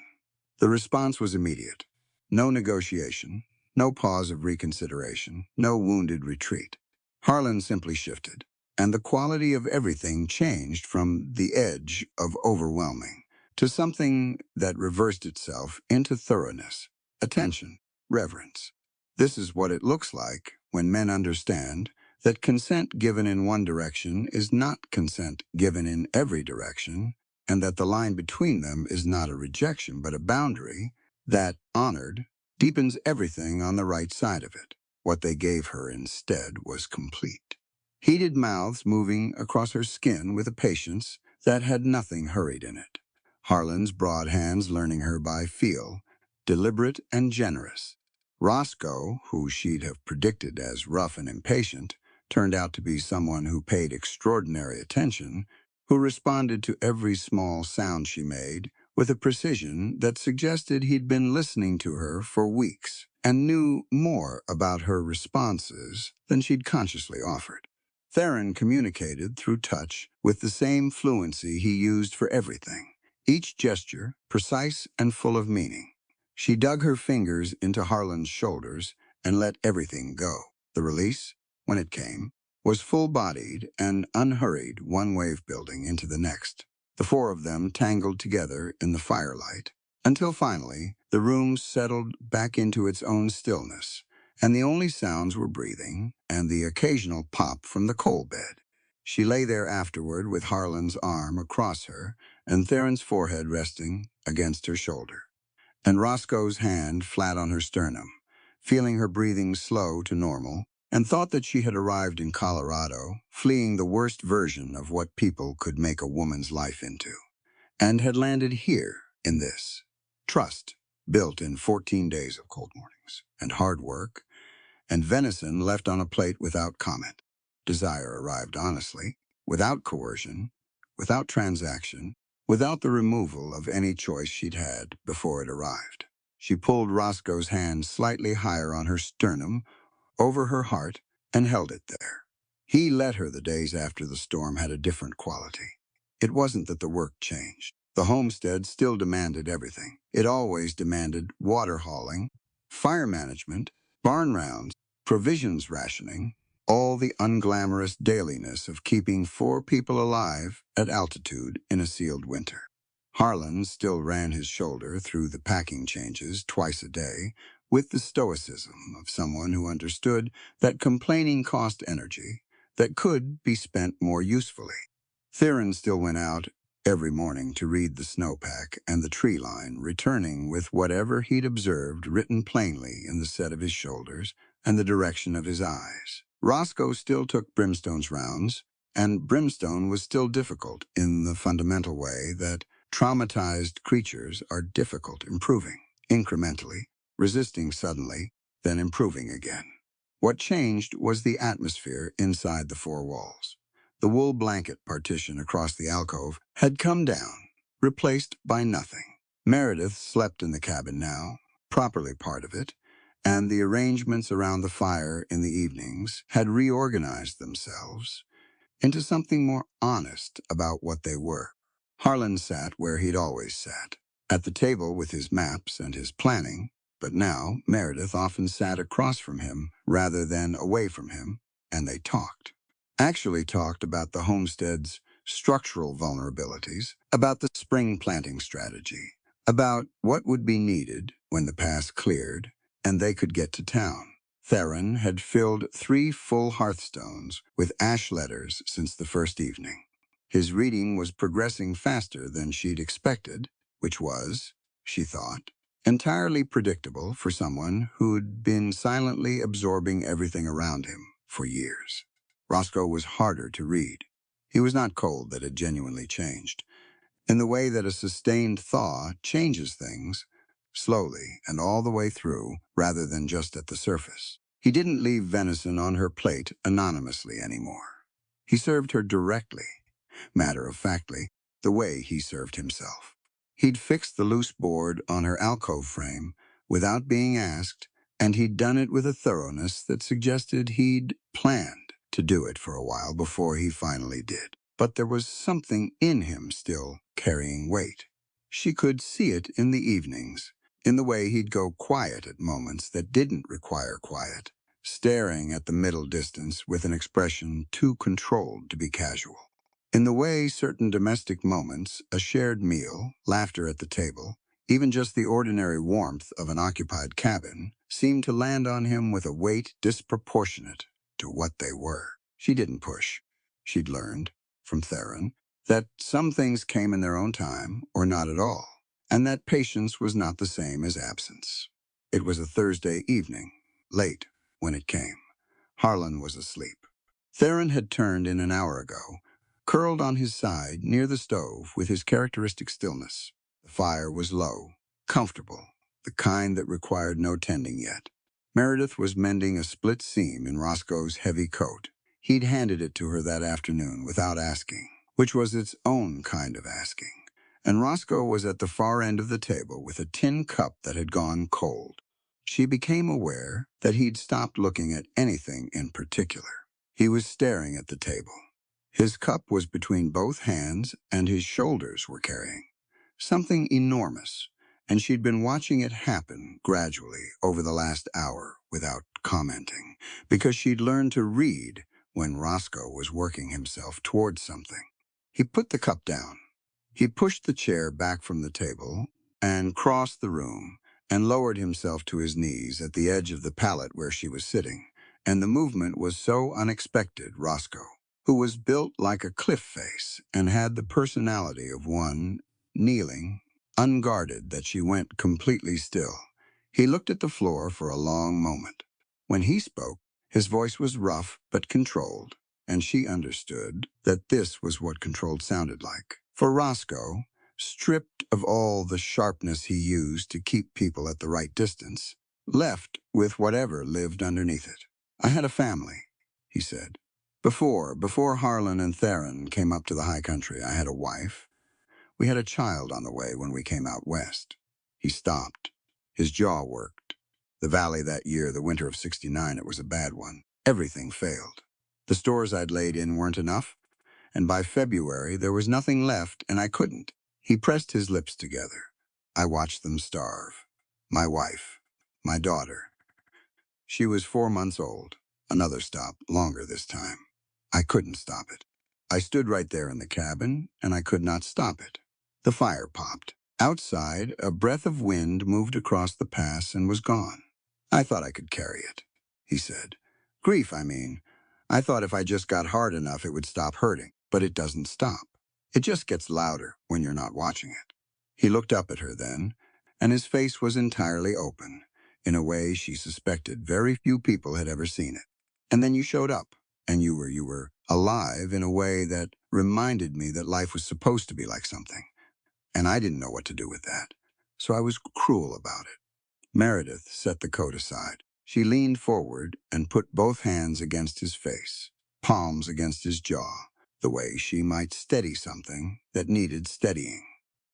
The response was immediate. No negotiation, no pause of reconsideration, no wounded retreat. Harlan simply shifted, and the quality of everything changed from the edge of overwhelming to something that reversed itself into thoroughness, attention, reverence. This is what it looks like when men understand that consent given in one direction is not consent given in every direction, and that the line between them is not a rejection but a boundary that, honored, deepens everything on the right side of it. What they gave her instead was complete. Heated mouths moving across her skin with a patience that had nothing hurried in it. Harlan's broad hands learning her by feel, deliberate and generous. Roscoe, who she'd have predicted as rough and impatient, turned out to be someone who paid extraordinary attention, who responded to every small sound she made with a precision that suggested he'd been listening to her for weeks and knew more about her responses than she'd consciously offered. Theron communicated through touch with the same fluency he used for everything, each gesture precise and full of meaning. She dug her fingers into Harlan's shoulders and let everything go. The release, when it came, was full-bodied and unhurried, one wave building into the next. The four of them tangled together in the firelight, until finally the room settled back into its own stillness, and the only sounds were breathing and the occasional pop from the coal bed. She lay there afterward with Harlan's arm across her and Theron's forehead resting against her shoulder, and Roscoe's hand flat on her sternum, feeling her breathing slow to normal, and thought that she had arrived in Colorado, fleeing the worst version of what people could make a woman's life into, and had landed here in this. Trust, built in 14 days of cold mornings, and hard work, and venison left on a plate without comment. Desire arrived honestly, without coercion, without transaction, without the removal of any choice she'd had before it arrived. She pulled Roscoe's hand slightly higher on her sternum, over her heart, and held it there. He let her the days after the storm had a different quality. It wasn't that the work changed. The homestead still demanded everything. It always demanded water hauling, fire management, barn rounds, provisions rationing, all the unglamorous dailiness of keeping four people alive at altitude in a sealed winter. Harlan still ran his shoulder through the packing changes twice a day with the stoicism of someone who understood that complaining cost energy that could be spent more usefully. Theron still went out every morning to read the snowpack and the tree line, returning with whatever he'd observed written plainly in the set of his shoulders and the direction of his eyes. Roscoe still took Brimstone's rounds, and Brimstone was still difficult in the fundamental way that traumatized creatures are difficult, improving incrementally, resisting suddenly, then improving again. What changed was the atmosphere inside the four walls. The wool blanket partition across the alcove had come down, replaced by nothing. Meredith slept in the cabin now, properly part of it, and the arrangements around the fire in the evenings had reorganized themselves into something more honest about what they were. Harlan sat where he'd always sat, at the table with his maps and his planning, but now Meredith often sat across from him rather than away from him, and they talked. Actually talked about the homestead's structural vulnerabilities, about the spring planting strategy, about what would be needed when the pass cleared and they could get to town. Theron had filled 3 full hearthstones with ash letters since the first evening. His reading was progressing faster than she'd expected, which was, she thought, entirely predictable for someone who'd been silently absorbing everything around him for years. Roscoe was harder to read. He was not cold that had genuinely changed. In the way that a sustained thaw changes things, slowly and all the way through, rather than just at the surface. He didn't leave venison on her plate anonymously anymore. He served her directly, matter-of-factly, the way he served himself. He'd fixed the loose board on her alcove frame without being asked, and he'd done it with a thoroughness that suggested he'd planned to do it for a while before he finally did. But there was something in him still carrying weight. She could see it in the evenings, in the way he'd go quiet at moments that didn't require quiet, staring at the middle distance with an expression too controlled to be casual. In the way certain domestic moments, a shared meal, laughter at the table, even just the ordinary warmth of an occupied cabin, seemed to land on him with a weight disproportionate to what they were. She didn't push. She'd learned, from Theron, that some things came in their own time, or not at all, and that patience was not the same as absence. It was a Thursday evening, late, when it came. Harlan was asleep. Theron had turned in an hour ago, curled on his side near the stove with his characteristic stillness. The fire was low, comfortable, the kind that required no tending yet. Meredith was mending a split seam in Roscoe's heavy coat. He'd handed it to her that afternoon without asking, which was its own kind of asking. And Roscoe was at the far end of the table with a tin cup that had gone cold. She became aware that he'd stopped looking at anything in particular. He was staring at the table. His cup was between both hands, and his shoulders were carrying something enormous, and she'd been watching it happen gradually over the last hour without commenting, because she'd learned to read when Roscoe was working himself towards something. He put the cup down. He pushed the chair back from the table and crossed the room and lowered himself to his knees at the edge of the pallet where she was sitting, and the movement was so unexpected, Roscoe, who was built like a cliff face and had the personality of one kneeling, unguarded, that she went completely still. He looked at the floor for a long moment. When he spoke, his voice was rough but controlled, and she understood that this was what controlled sounded like. For Roscoe, stripped of all the sharpness he used to keep people at the right distance, left with whatever lived underneath it. "I had a family," he said. Before Harlan and Theron came up to the high country, I had a wife. We had a child on the way when we came out west." He stopped. His jaw worked. The valley that year, the winter of '69, it was a bad one. Everything failed. The stores I'd laid in weren't enough, and by February there was nothing left, and I couldn't. He pressed his lips together. I watched them starve. My wife, my daughter. She was 4 months old. Another stop, longer this time. I couldn't stop it. I stood right there in the cabin, and I could not stop it. The fire popped. Outside, a breath of wind moved across the pass and was gone. "I thought I could carry it," he said. "Grief, I mean. I thought if I just got hard enough it would stop hurting, but it doesn't stop. It just gets louder when you're not watching it." He looked up at her then, and his face was entirely open, in a way she suspected very few people had ever seen it. "And then you showed up, and you were alive in a way that reminded me that life was supposed to be like something. And I didn't know what to do with that, so I was cruel about it." Meredith set the coat aside. She leaned forward and put both hands against his face, palms against his jaw, the way she might steady something that needed steadying.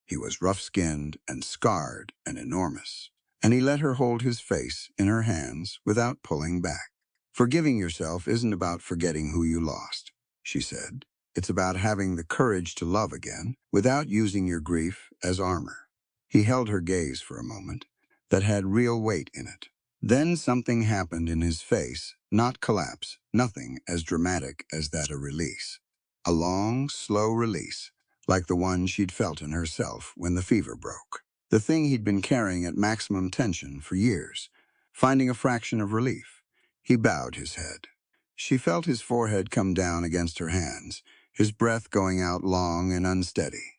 He was rough-skinned and scarred and enormous, and he let her hold his face in her hands without pulling back. "Forgiving yourself isn't about forgetting who you lost," she said. "It's about having the courage to love again without using your grief as armor." He held her gaze for a moment that had real weight in it. Then something happened in his face, not collapse, nothing as dramatic as that a release. A long, slow release, like the one she'd felt in herself when the fever broke. The thing he'd been carrying at maximum tension for years, finding a fraction of relief. He bowed his head. She felt his forehead come down against her hands, his breath going out long and unsteady.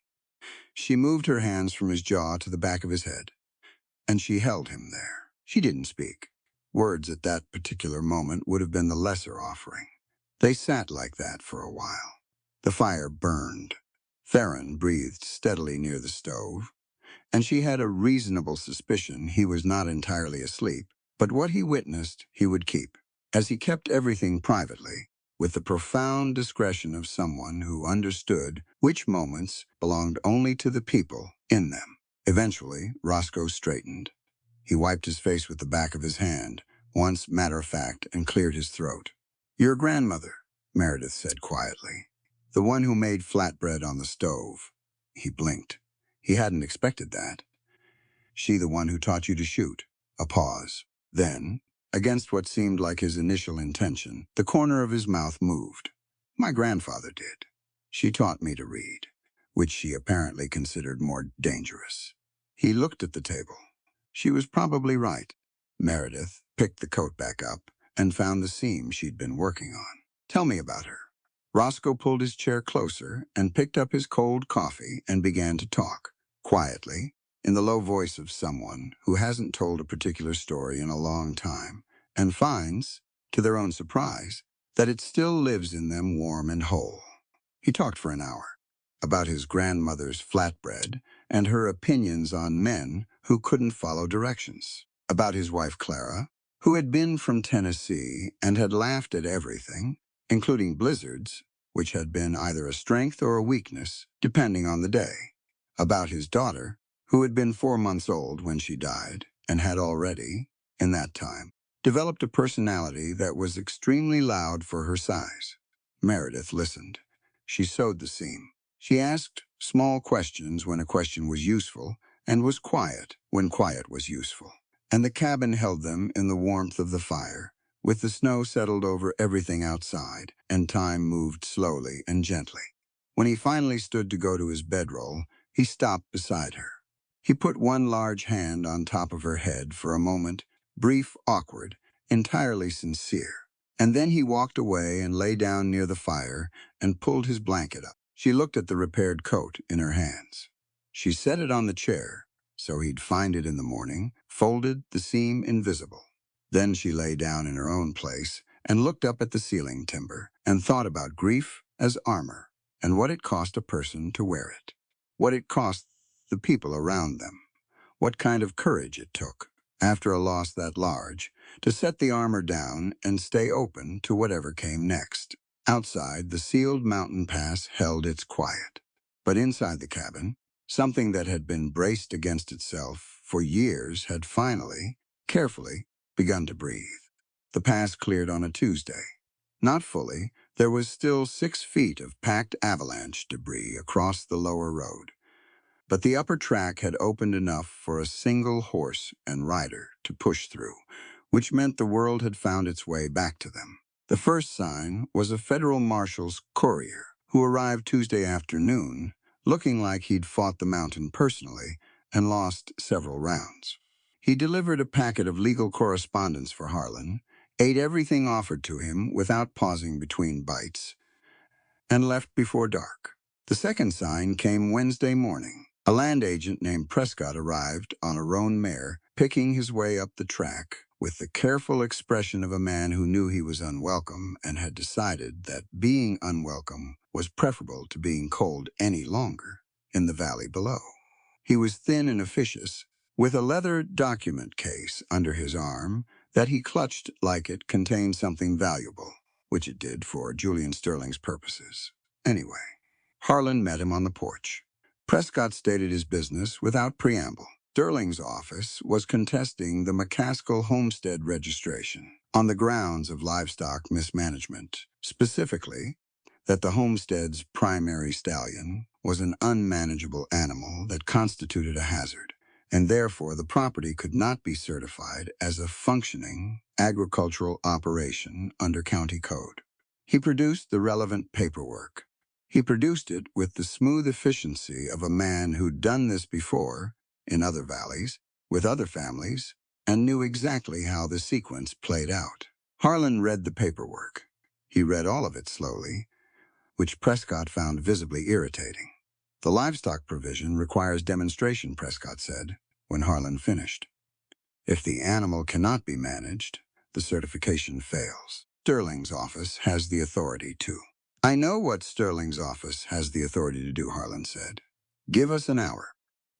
She moved her hands from his jaw to the back of his head, and she held him there. She didn't speak. Words at that particular moment would have been the lesser offering. They sat like that for a while. The fire burned. Theron breathed steadily near the stove, and she had a reasonable suspicion he was not entirely asleep, but what he witnessed he would keep, as he kept everything privately, with the profound discretion of someone who understood which moments belonged only to the people in them. Eventually, Roscoe straightened. He wiped his face with the back of his hand, once matter-of-fact, and cleared his throat. "Your grandmother," Meredith said quietly. "The one who made flatbread on the stove." He blinked. He hadn't expected that. "She the one who taught you to shoot?" A pause. Then, against what seemed like his initial intention, the corner of his mouth moved. "My grandfather did. She taught me to read," which she apparently considered more dangerous. He looked at the table. She was probably right. Meredith picked the coat back up and found the seam she'd been working on. "Tell me about her." Roscoe pulled his chair closer and picked up his cold coffee and began to talk, quietly, in the low voice of someone who hasn't told a particular story in a long time and finds, to their own surprise, that it still lives in them warm and whole. He talked for an hour about his grandmother's flatbread and her opinions on men who couldn't follow directions, about his wife Clara, who had been from Tennessee and had laughed at everything, including blizzards, which had been either a strength or a weakness, depending on the day, about his daughter, who had been 4 months old when she died and had already, in that time, developed a personality that was extremely loud for her size. Meredith listened. She sewed the seam. She asked small questions when a question was useful, and was quiet when quiet was useful. And the cabin held them in the warmth of the fire, with the snow settled over everything outside, and time moved slowly and gently. When he finally stood to go to his bedroll, he stopped beside her. He put one large hand on top of her head for a moment, brief, awkward, entirely sincere. And then he walked away and lay down near the fire and pulled his blanket up. She looked at the repaired coat in her hands. She set it on the chair, so he'd find it in the morning, folded, the seam invisible. Then she lay down in her own place and looked up at the ceiling timber and thought about grief as armor and what it cost a person to wear it, what it cost the people around them, what kind of courage it took, after a loss that large, to set the armor down and stay open to whatever came next. Outside, the sealed mountain pass held its quiet. But inside the cabin, something that had been braced against itself for years had finally, carefully, begun to breathe. The pass cleared on a Tuesday. Not fully, there was still 6 feet of packed avalanche debris across the lower road. But the upper track had opened enough for a single horse and rider to push through, which meant the world had found its way back to them. The first sign was a federal marshal's courier, who arrived Tuesday afternoon, looking like he'd fought the mountain personally and lost several rounds. He delivered a packet of legal correspondence for Harlan, ate everything offered to him without pausing between bites, and left before dark. The second sign came Wednesday morning. A land agent named Prescott arrived on a roan mare, picking his way up the track with the careful expression of a man who knew he was unwelcome and had decided that being unwelcome was preferable to being cold any longer in the valley below. He was thin and officious, with a leather document case under his arm that he clutched like it contained something valuable, which it did for Julian Sterling's purposes. Anyway, Harlan met him on the porch. Prescott stated his business without preamble. Sterling's office was contesting the McCaskill homestead registration on the grounds of livestock mismanagement, specifically that the homestead's primary stallion was an unmanageable animal that constituted a hazard, and therefore the property could not be certified as a functioning agricultural operation under county code. He produced the relevant paperwork. He produced it with the smooth efficiency of a man who'd done this before in other valleys, with other families, and knew exactly how the sequence played out. Harlan read the paperwork. He read all of it slowly, which Prescott found visibly irritating. The livestock provision requires demonstration, Prescott said, when Harlan finished. If the animal cannot be managed, the certification fails. Sterling's office has the authority to. I know what Sterling's office has the authority to do, Harlan said. Give us an hour.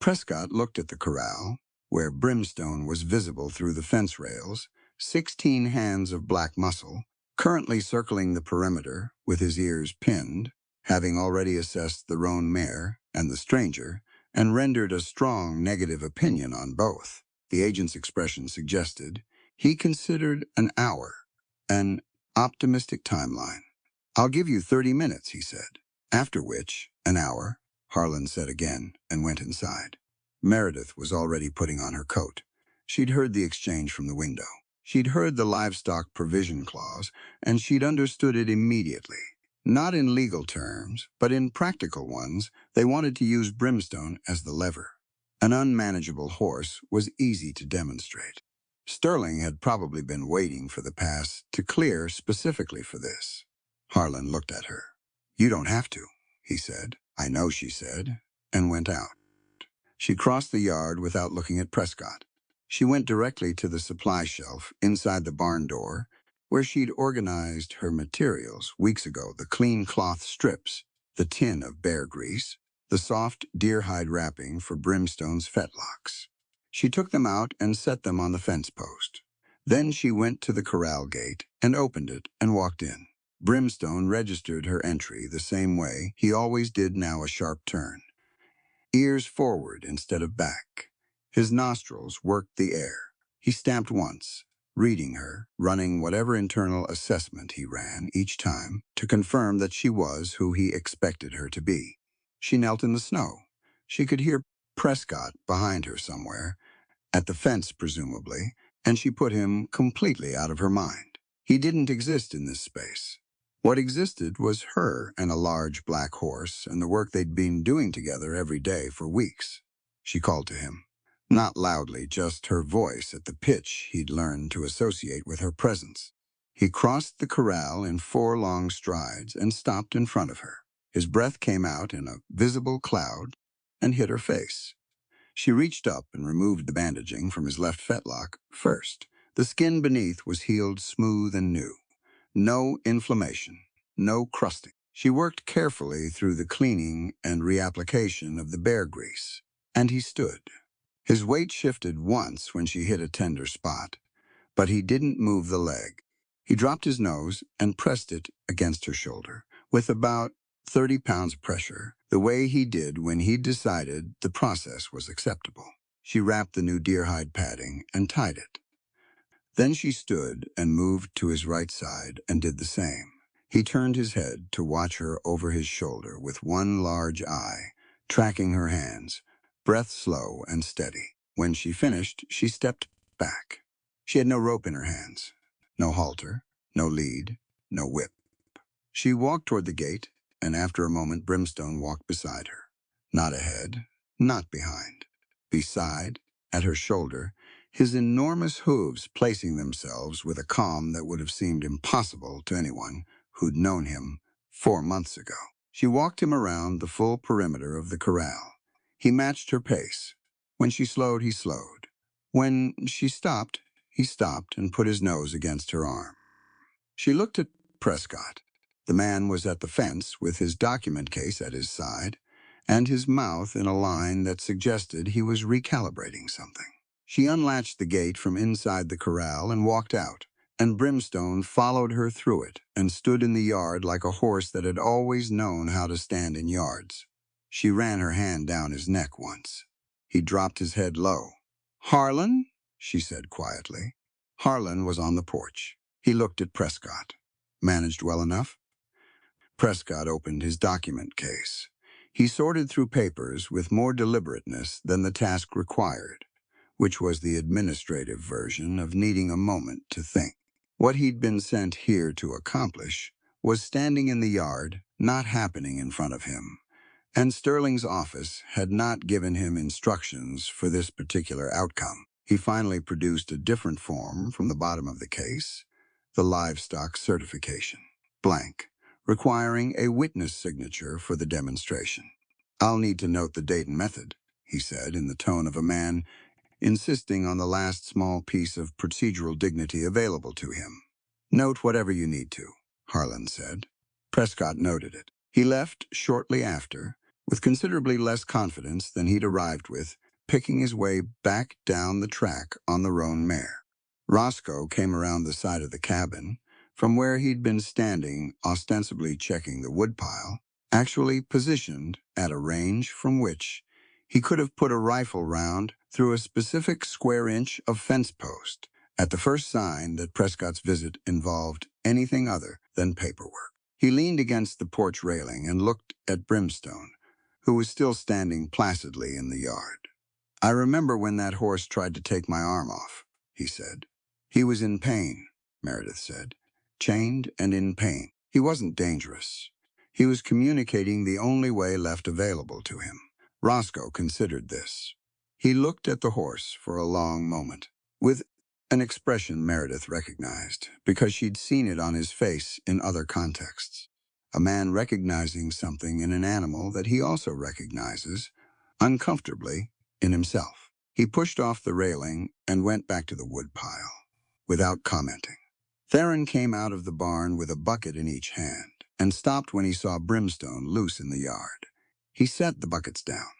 Prescott looked at the corral, where Brimstone was visible through the fence rails, 16 hands of black muscle, currently circling the perimeter with his ears pinned, having already assessed the roan mare and the stranger, and rendered a strong negative opinion on both. The agent's expression suggested he considered an hour an optimistic timeline. I'll give you 30 minutes, he said. After which, an hour, Harlan said again, and went inside. Meredith was already putting on her coat. She'd heard the exchange from the window. She'd heard the livestock provision clause, and she'd understood it immediately. Not in legal terms, but in practical ones, they wanted to use Brimstone as the lever. An unmanageable horse was easy to demonstrate. Sterling had probably been waiting for the pass to clear specifically for this. Harlan looked at her. You don't have to, he said. I know, she said, and went out. She crossed the yard without looking at Prescott. She went directly to the supply shelf inside the barn door, where she'd organized her materials weeks ago: the clean cloth strips, the tin of bear grease, the soft deer hide wrapping for Brimstone's fetlocks. She took them out and set them on the fence post. Then she went to the corral gate and opened it and walked in. Brimstone registered her entry the same way he always did, now a sharp turn. Ears forward instead of back. His nostrils worked the air. He stamped once, reading her, running whatever internal assessment he ran each time to confirm that she was who he expected her to be. She knelt in the snow. She could hear Prescott behind her somewhere, at the fence presumably, and she put him completely out of her mind. He didn't exist in this space. What existed was her and a large black horse and the work they'd been doing together every day for weeks. She called to him. Not loudly, just her voice at the pitch he'd learned to associate with her presence. He crossed the corral in 4 long strides and stopped in front of her. His breath came out in a visible cloud and hit her face. She reached up and removed the bandaging from his left fetlock first. The skin beneath was healed smooth and new. No inflammation, no crusting. She worked carefully through the cleaning and reapplication of the bear grease, and he stood. His weight shifted once when she hit a tender spot, but he didn't move the leg. He dropped his nose and pressed it against her shoulder, with about 30 pounds pressure, the way he did when he'd decided the process was acceptable. She wrapped the new deer hide padding and tied it. Then she stood and moved to his right side and did the same. He turned his head to watch her over his shoulder with one large eye, tracking her hands, breath slow and steady. When she finished, she stepped back. She had no rope in her hands, no halter, no lead, no whip. She walked toward the gate, and after a moment Brimstone walked beside her. Not ahead, not behind. Beside, at her shoulder, his enormous hooves placing themselves with a calm that would have seemed impossible to anyone who'd known him 4 months ago. She walked him around the full perimeter of the corral. He matched her pace. When she slowed, he slowed. When she stopped, he stopped and put his nose against her arm. She looked at Prescott. The man was at the fence with his document case at his side, and his mouth in a line that suggested he was recalibrating something. She unlatched the gate from inside the corral and walked out, and Brimstone followed her through it and stood in the yard like a horse that had always known how to stand in yards. She ran her hand down his neck once. He dropped his head low. "Harlan?" she said quietly. Harlan was on the porch. He looked at Prescott. "Managed well enough?" Prescott opened his document case. He sorted through papers with more deliberateness than the task required, which was the administrative version of needing a moment to think. What he'd been sent here to accomplish was standing in the yard, not happening in front of him, and Sterling's office had not given him instructions for this particular outcome. He finally produced a different form from the bottom of the case, the livestock certification, blank, requiring a witness signature for the demonstration. "I'll need to note the date and method," he said in the tone of a man insisting on the last small piece of procedural dignity available to him. "Note whatever you need to," Harlan said. Prescott noted it. He left shortly after, with considerably less confidence than he'd arrived with, picking his way back down the track on the roan mare. Roscoe came around the side of the cabin, from where he'd been standing, ostensibly checking the woodpile, actually positioned at a range from which he could have put a rifle round through a specific square inch of fence post at the first sign that Prescott's visit involved anything other than paperwork. He leaned against the porch railing and looked at Brimstone, who was still standing placidly in the yard. "I remember when that horse tried to take my arm off," he said. "He was in pain," Meredith said. "Chained and in pain. He wasn't dangerous. He was communicating the only way left available to him." Roscoe considered this. He looked at the horse for a long moment, with an expression Meredith recognized, because she'd seen it on his face in other contexts. A man recognizing something in an animal that he also recognizes, uncomfortably, in himself. He pushed off the railing and went back to the woodpile, without commenting. Theron came out of the barn with a bucket in each hand, and stopped when he saw Brimstone loose in the yard. He set the buckets down.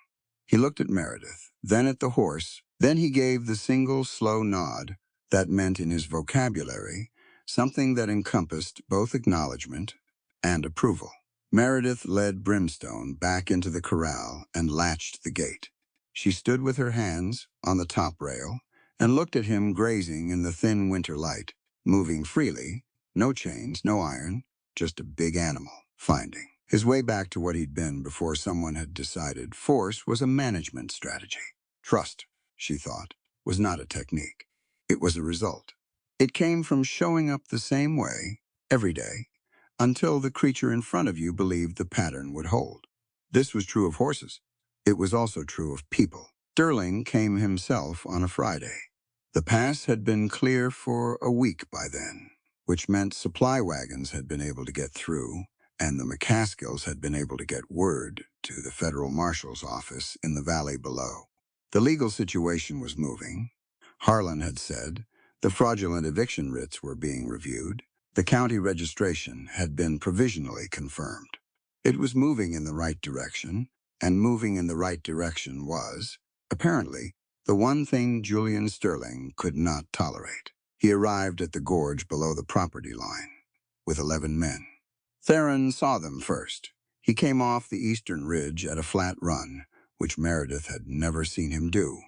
He looked at Meredith, then at the horse, then he gave the single slow nod that meant in his vocabulary something that encompassed both acknowledgement and approval. Meredith led Brimstone back into the corral and latched the gate. She stood with her hands on the top rail and looked at him grazing in the thin winter light, moving freely, no chains, no iron, just a big animal, finding his way back to what he'd been before someone had decided force was a management strategy. Trust, she thought, was not a technique. It was a result. It came from showing up the same way, every day, until the creature in front of you believed the pattern would hold. This was true of horses. It was also true of people. Sterling came himself on a Friday. The pass had been clear for a week by then, which meant supply wagons had been able to get through, and the McCaskills had been able to get word to the federal marshal's office in the valley below. The legal situation was moving. Harlan had said the fraudulent eviction writs were being reviewed. The county registration had been provisionally confirmed. It was moving in the right direction, and moving in the right direction was, apparently, the one thing Julian Sterling could not tolerate. He arrived at the gorge below the property line, with 11 men. Theron saw them first. He came off the eastern ridge at a flat run, which Meredith had never seen him do,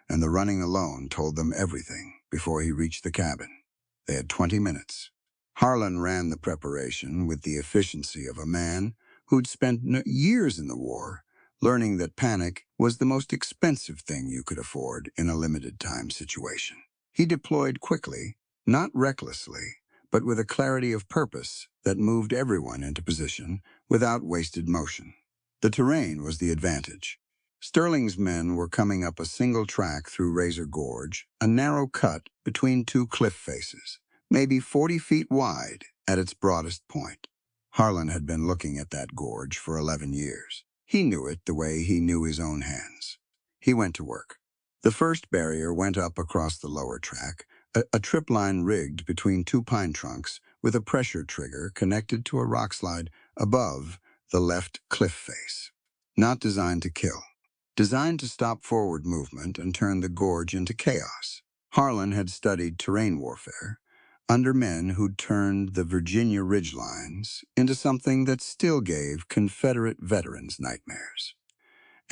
and the running alone told them everything before he reached the cabin. They had 20 minutes. Harlan ran the preparation with the efficiency of a man who'd spent years in the war, learning that panic was the most expensive thing you could afford in a limited-time situation. He deployed quickly, not recklessly, but with a clarity of purpose that moved everyone into position without wasted motion. The terrain was the advantage. Sterling's men were coming up a single track through Razor Gorge, a narrow cut between two cliff faces, maybe 40 feet wide at its broadest point. Harlan had been looking at that gorge for 11 years. He knew it the way he knew his own hands. He went to work. The first barrier went up across the lower track, a trip line rigged between two pine trunks with a pressure trigger connected to a rock slide above the left cliff face. Not designed to kill. Designed to stop forward movement and turn the gorge into chaos. Harlan had studied terrain warfare under men who'd turned the Virginia ridgelines into something that still gave Confederate veterans nightmares.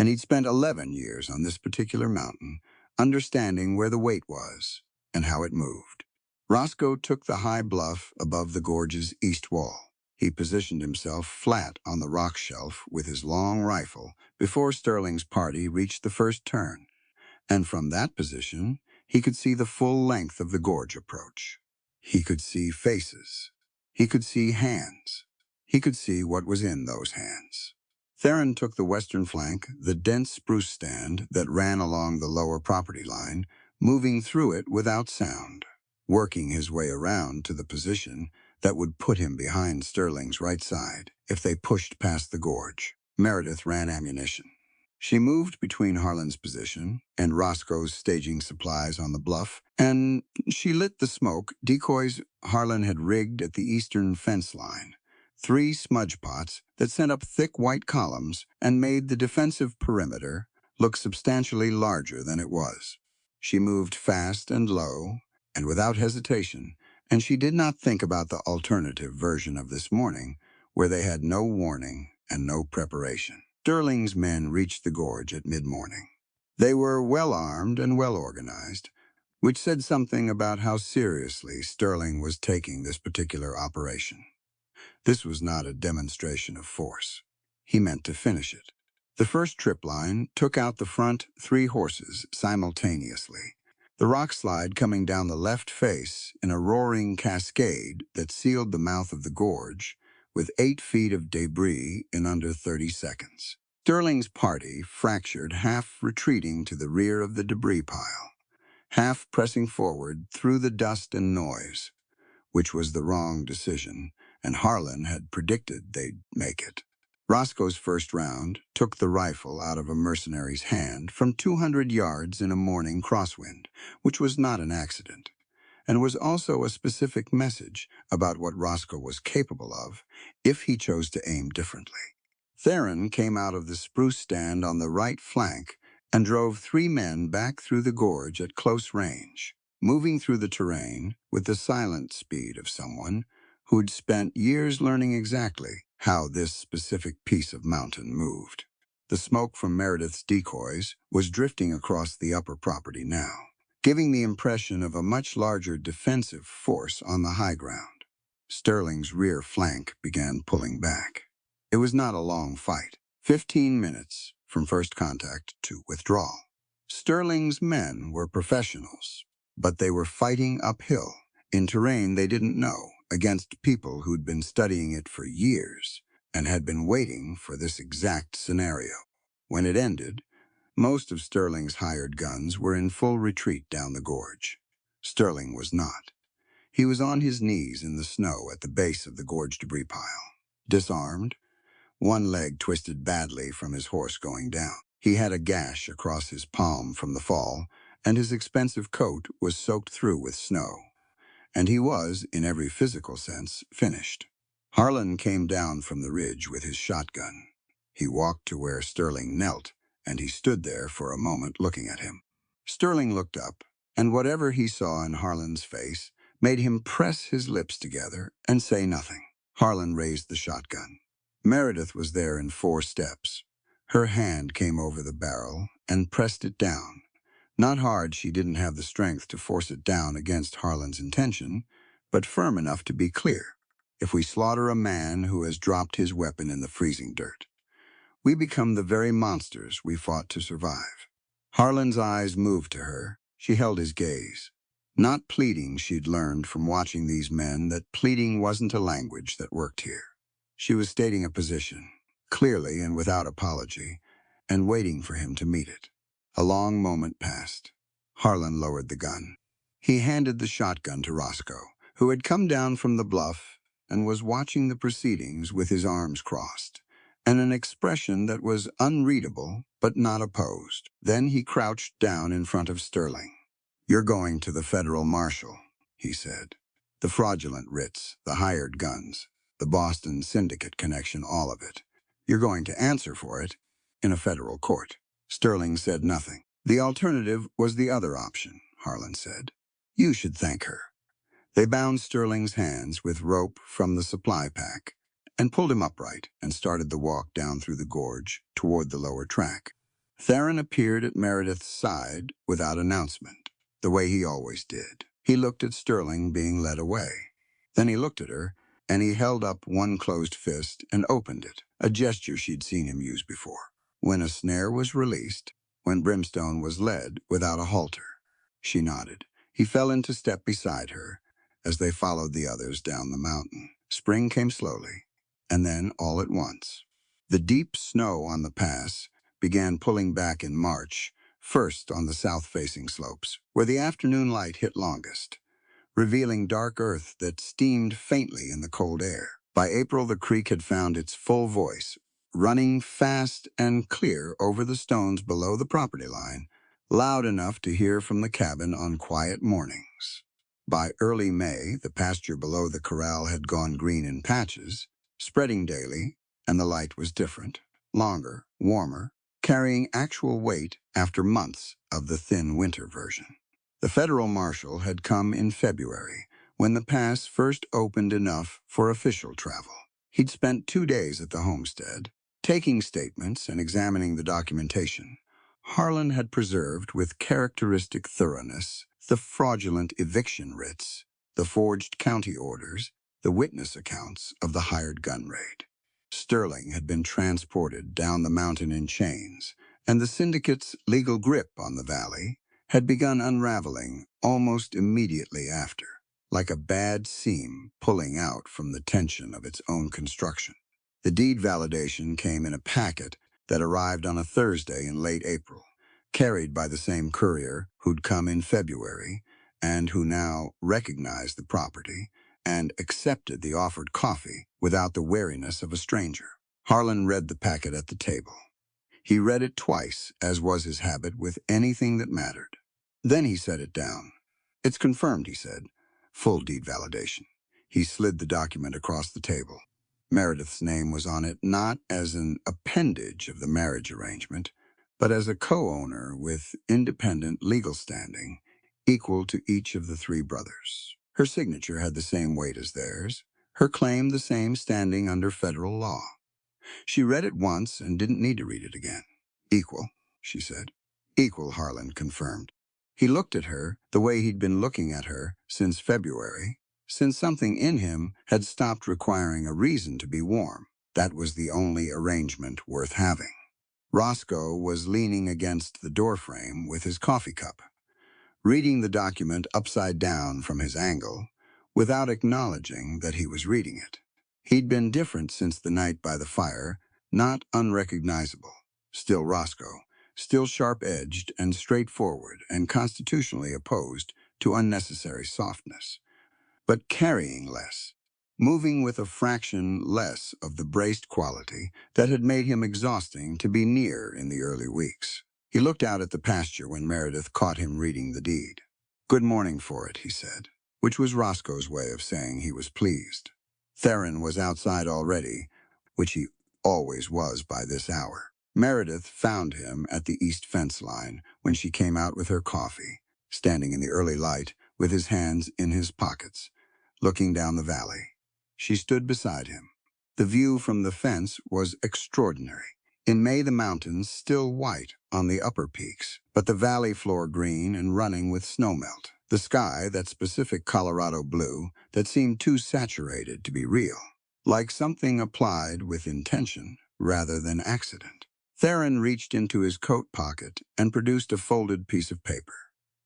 and he'd spent 11 years on this particular mountain, understanding where the weight was and how it moved. Roscoe took the high bluff above the gorge's east wall. He positioned himself flat on the rock shelf with his long rifle before Sterling's party reached the first turn, and from that position, he could see the full length of the gorge approach. He could see faces. He could see hands. He could see what was in those hands. Theron took the western flank, the dense spruce stand that ran along the lower property line, moving through it without sound, working his way around to the position that would put him behind Sterling's right side if they pushed past the gorge. Meredith ran ammunition. She moved between Harlan's position and Roscoe's staging supplies on the bluff, and she lit the smoke decoys Harlan had rigged at the eastern fence line. 3 smudge pots that sent up thick white columns and made the defensive perimeter look substantially larger than it was. She moved fast and low, and without hesitation, and she did not think about the alternative version of this morning, where they had no warning and no preparation. Sterling's men reached the gorge at mid-morning. They were well-armed and well-organized, which said something about how seriously Sterling was taking this particular operation. This was not a demonstration of force. He meant to finish it. The first trip line took out the front 3 horses simultaneously, the rock slide coming down the left face in a roaring cascade that sealed the mouth of the gorge with 8 feet of debris in under 30 seconds. Sterling's party fractured, half retreating to the rear of the debris pile, half pressing forward through the dust and noise, which was the wrong decision, and Harlan had predicted they'd make it. Roscoe's first round took the rifle out of a mercenary's hand from 200 yards in a morning crosswind, which was not an accident, and was also a specific message about what Roscoe was capable of if he chose to aim differently. Theron came out of the spruce stand on the right flank and drove 3 men back through the gorge at close range, moving through the terrain with the silent speed of someone who'd spent years learning exactly how this specific piece of mountain moved. The smoke from Meredith's decoys was drifting across the upper property now, giving the impression of a much larger defensive force on the high ground. Sterling's rear flank began pulling back. It was not a long fight, 15 minutes from first contact to withdrawal. Sterling's men were professionals, but they were fighting uphill, in terrain they didn't know, against people who'd been studying it for years and had been waiting for this exact scenario. When it ended, most of Sterling's hired guns were in full retreat down the gorge. Sterling was not. He was on his knees in the snow at the base of the gorge debris pile, disarmed, one leg twisted badly from his horse going down. He had a gash across his palm from the fall, and his expensive coat was soaked through with snow. And he was, in every physical sense, finished. Harlan came down from the ridge with his shotgun. He walked to where Sterling knelt, and he stood there for a moment looking at him. Sterling looked up, and whatever he saw in Harlan's face made him press his lips together and say nothing. Harlan raised the shotgun. Meredith was there in 4 steps. Her hand came over the barrel and pressed it down. Not hard, she didn't have the strength to force it down against Harlan's intention, but firm enough to be clear. If we slaughter a man who has dropped his weapon in the freezing dirt, we become the very monsters we fought to survive. Harlan's eyes moved to her. She held his gaze. Not pleading, she'd learned from watching these men that pleading wasn't a language that worked here. She was stating a position, clearly and without apology, and waiting for him to meet it. A long moment passed. Harlan lowered the gun. He handed the shotgun to Roscoe, who had come down from the bluff and was watching the proceedings with his arms crossed, and an expression that was unreadable but not opposed. Then he crouched down in front of Sterling. "You're going to the federal marshal," he said. "The fraudulent writs, the hired guns, the Boston syndicate connection, all of it. You're going to answer for it in a federal court." Sterling said nothing. "The alternative was the other option," Harlan said. "You should thank her." They bound Sterling's hands with rope from the supply pack and pulled him upright and started the walk down through the gorge toward the lower track. Theron appeared at Meredith's side without announcement, the way he always did. He looked at Sterling being led away. Then he looked at her, and he held up one closed fist and opened it, a gesture she'd seen him use before. When a snare was released, when Brimstone was led without a halter. She nodded. He fell into step beside her as they followed the others down the mountain. Spring came slowly, and then all at once. The deep snow on the pass began pulling back in March, first on the south-facing slopes, where the afternoon light hit longest, revealing dark earth that steamed faintly in the cold air. By April, the creek had found its full voice, running fast and clear over the stones below the property line, loud enough to hear from the cabin on quiet mornings. By early May, the pasture below the corral had gone green in patches, spreading daily, and the light was different, longer, warmer, carrying actual weight after months of the thin winter version. The federal marshal had come in February, when the pass first opened enough for official travel. He'd spent 2 days at the homestead, taking statements and examining the documentation. Harlan had preserved with characteristic thoroughness the fraudulent eviction writs, the forged county orders, the witness accounts of the hired gun raid. Sterling had been transported down the mountain in chains, and the syndicate's legal grip on the valley had begun unraveling almost immediately after, like a bad seam pulling out from the tension of its own construction. The deed validation came in a packet that arrived on a Thursday in late April, carried by the same courier who'd come in February and who now recognized the property and accepted the offered coffee without the wariness of a stranger. Harlan read the packet at the table. He read it twice, as was his habit with anything that mattered. Then he set it down. "It's confirmed," he said. "Full deed validation." He slid the document across the table. Meredith's name was on it not as an appendage of the marriage arrangement, but as a co-owner with independent legal standing, equal to each of the 3 brothers. Her signature had the same weight as theirs, her claim the same standing under federal law. She read it once and didn't need to read it again. "Equal," she said. "Equal," Harlan confirmed. He looked at her the way he'd been looking at her since February, since something in him had stopped requiring a reason to be warm. That was the only arrangement worth having. Roscoe was leaning against the doorframe with his coffee cup, reading the document upside down from his angle, without acknowledging that he was reading it. He'd been different since the night by the fire, not unrecognizable. Still Roscoe, still sharp-edged and straightforward and constitutionally opposed to unnecessary softness, but carrying less, moving with a fraction less of the braced quality that had made him exhausting to be near in the early weeks. He looked out at the pasture when Meredith caught him reading the deed. "Good morning for it," he said, which was Roscoe's way of saying he was pleased. Theron was outside already, which he always was by this hour. Meredith found him at the east fence line when she came out with her coffee, standing in the early light with his hands in his pockets, looking down the valley. She stood beside him. The view from the fence was extraordinary. In May, the mountains still white on the upper peaks, but the valley floor green and running with snowmelt. The sky, that specific Colorado blue that seemed too saturated to be real, like something applied with intention rather than accident. Theron reached into his coat pocket and produced a folded piece of paper.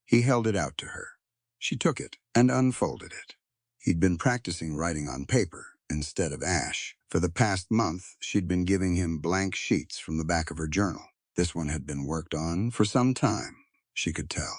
He held it out to her. She took it and unfolded it. He'd been practicing writing on paper instead of ash. For the past month, she'd been giving him blank sheets from the back of her journal. This one had been worked on for some time, she could tell.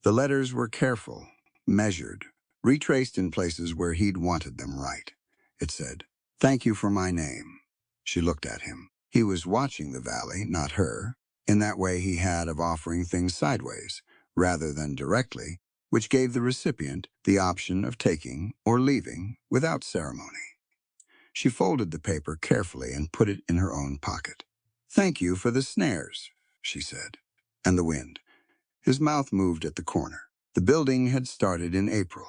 The letters were careful, measured, retraced in places where he'd wanted them right. It said, "Thank you for my name." She looked at him. He was watching the valley, not her, in that way he had of offering things sideways, rather than directly, which gave the recipient the option of taking or leaving without ceremony. She folded the paper carefully and put it in her own pocket. "Thank you for the snares," she said. "And the wind." His mouth moved at the corner. The building had started in April.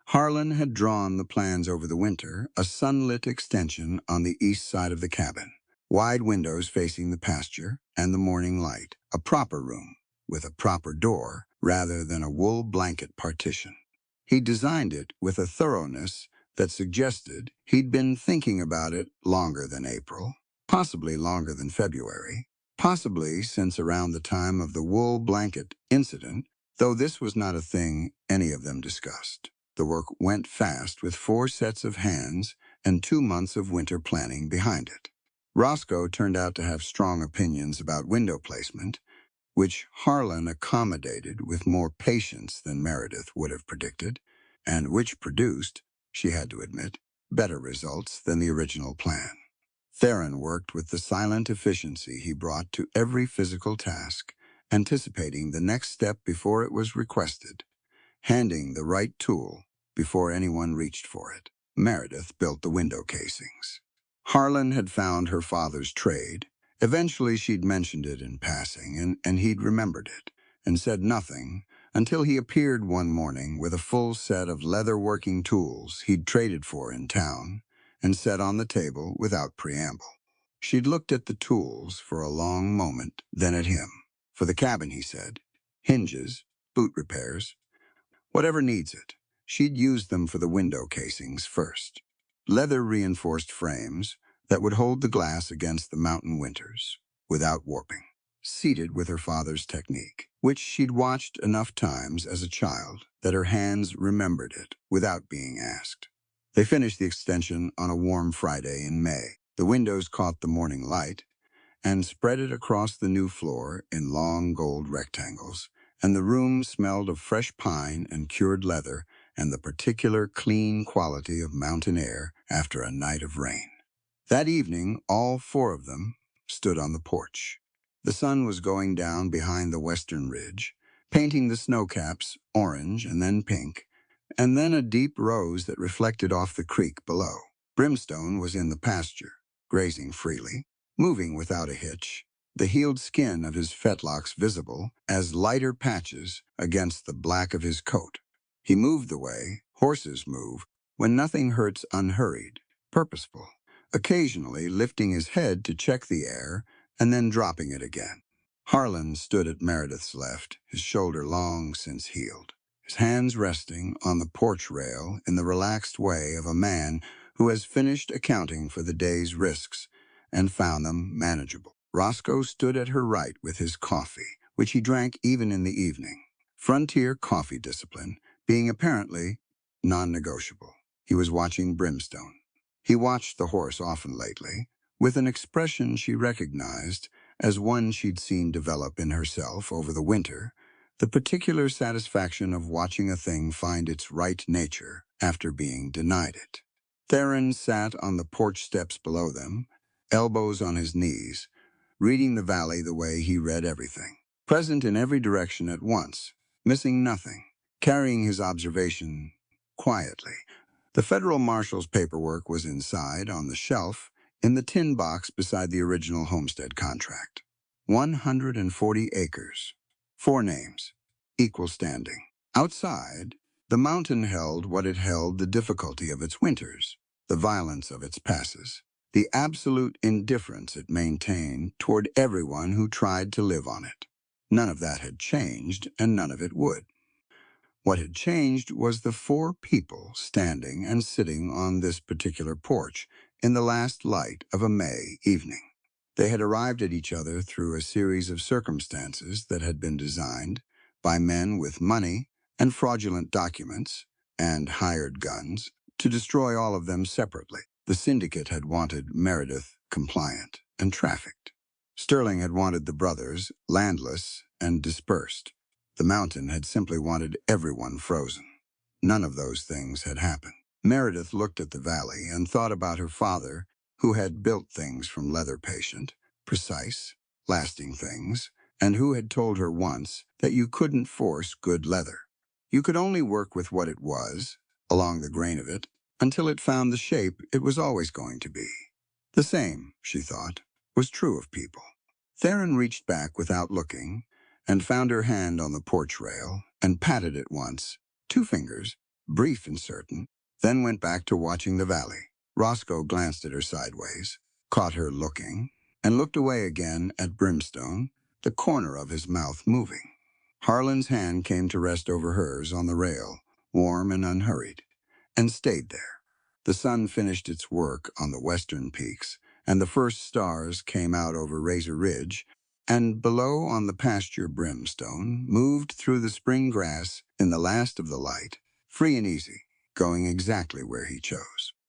Harlan had drawn the plans over the winter, a sunlit extension on the east side of the cabin. Wide windows facing the pasture and the morning light. A proper room, with a proper door, rather than a wool blanket partition. He designed it with a thoroughness that suggested he'd been thinking about it longer than April, possibly longer than February, possibly since around the time of the wool blanket incident, though this was not a thing any of them discussed. The work went fast with 4 sets of hands and 2 months of winter planning behind it. Roscoe turned out to have strong opinions about window placement, which Harlan accommodated with more patience than Meredith would have predicted, and which produced, she had to admit, better results than the original plan. Theron worked with the silent efficiency he brought to every physical task, anticipating the next step before it was requested, handing the right tool before anyone reached for it. Meredith built the window casings. Harlan had found her father's trade. Eventually she'd mentioned it in passing, and he'd remembered it, and said nothing until he appeared one morning with a full set of leather-working tools he'd traded for in town, and set on the table without preamble. She'd looked at the tools for a long moment, then at him. For the cabin, he said. Hinges, boot repairs, whatever needs it. She'd use them for the window casings first. Leather-reinforced frames that would hold the glass against the mountain winters, without warping. Seated with her father's technique, which she'd watched enough times as a child that her hands remembered it without being asked. They finished the extension on a warm Friday in May. The windows caught the morning light and spread it across the new floor in long gold rectangles, and the room smelled of fresh pine and cured leather and the particular clean quality of mountain air after a night of rain. That evening, all 4 of them stood on the porch. The sun was going down behind the western ridge, painting the snowcaps orange and then pink, and then a deep rose that reflected off the creek below. Brimstone was in the pasture, grazing freely, moving without a hitch, the healed skin of his fetlocks visible as lighter patches against the black of his coat. He moved the way horses move when nothing hurts unhurried, purposeful, occasionally lifting his head to check the air and then dropping it again. Harlan stood at Meredith's left, his shoulder long since healed, his hands resting on the porch rail in the relaxed way of a man who has finished accounting for the day's risks and found them manageable. Roscoe stood at her right with his coffee, which he drank even in the evening. Frontier coffee discipline being apparently non-negotiable. He was watching Brimstone. He watched the horse often lately, with an expression she recognized as one she'd seen develop in herself over the winter, the particular satisfaction of watching a thing find its right nature after being denied it. Theron sat on the porch steps below them, elbows on his knees, reading the valley the way he read everything, present in every direction at once, missing nothing, carrying his observation quietly. The federal marshal's paperwork was inside, on the shelf, in the tin box beside the original homestead contract. 140 acres, 4 names, equal standing. Outside, the mountain held what it held the difficulty of its winters, the violence of its passes, the absolute indifference it maintained toward everyone who tried to live on it. None of that had changed, and none of it would. What had changed was the 4 people standing and sitting on this particular porch in the last light of a May evening. They had arrived at each other through a series of circumstances that had been designed by men with money and fraudulent documents and hired guns to destroy all of them separately. The syndicate had wanted Meredith compliant and trafficked. Sterling had wanted the brothers landless and dispersed. The mountain had simply wanted everyone frozen. None of those things had happened. Meredith looked at the valley and thought about her father, who had built things from leather patient, precise, lasting things, and who had told her once that you couldn't force good leather. You could only work with what it was, along the grain of it, until it found the shape it was always going to be. The same, she thought, was true of people. Theron reached back without looking, and found her hand on the porch rail, and patted it once, 2 fingers, brief and certain, then went back to watching the valley. Roscoe glanced at her sideways, caught her looking, and looked away again at Brimstone, the corner of his mouth moving. Harlan's hand came to rest over hers on the rail, warm and unhurried, and stayed there. The sun finished its work on the western peaks, and the first stars came out over Razor Ridge, and below on the pasture Brimstone moved through the spring grass in the last of the light, free and easy, going exactly where he chose.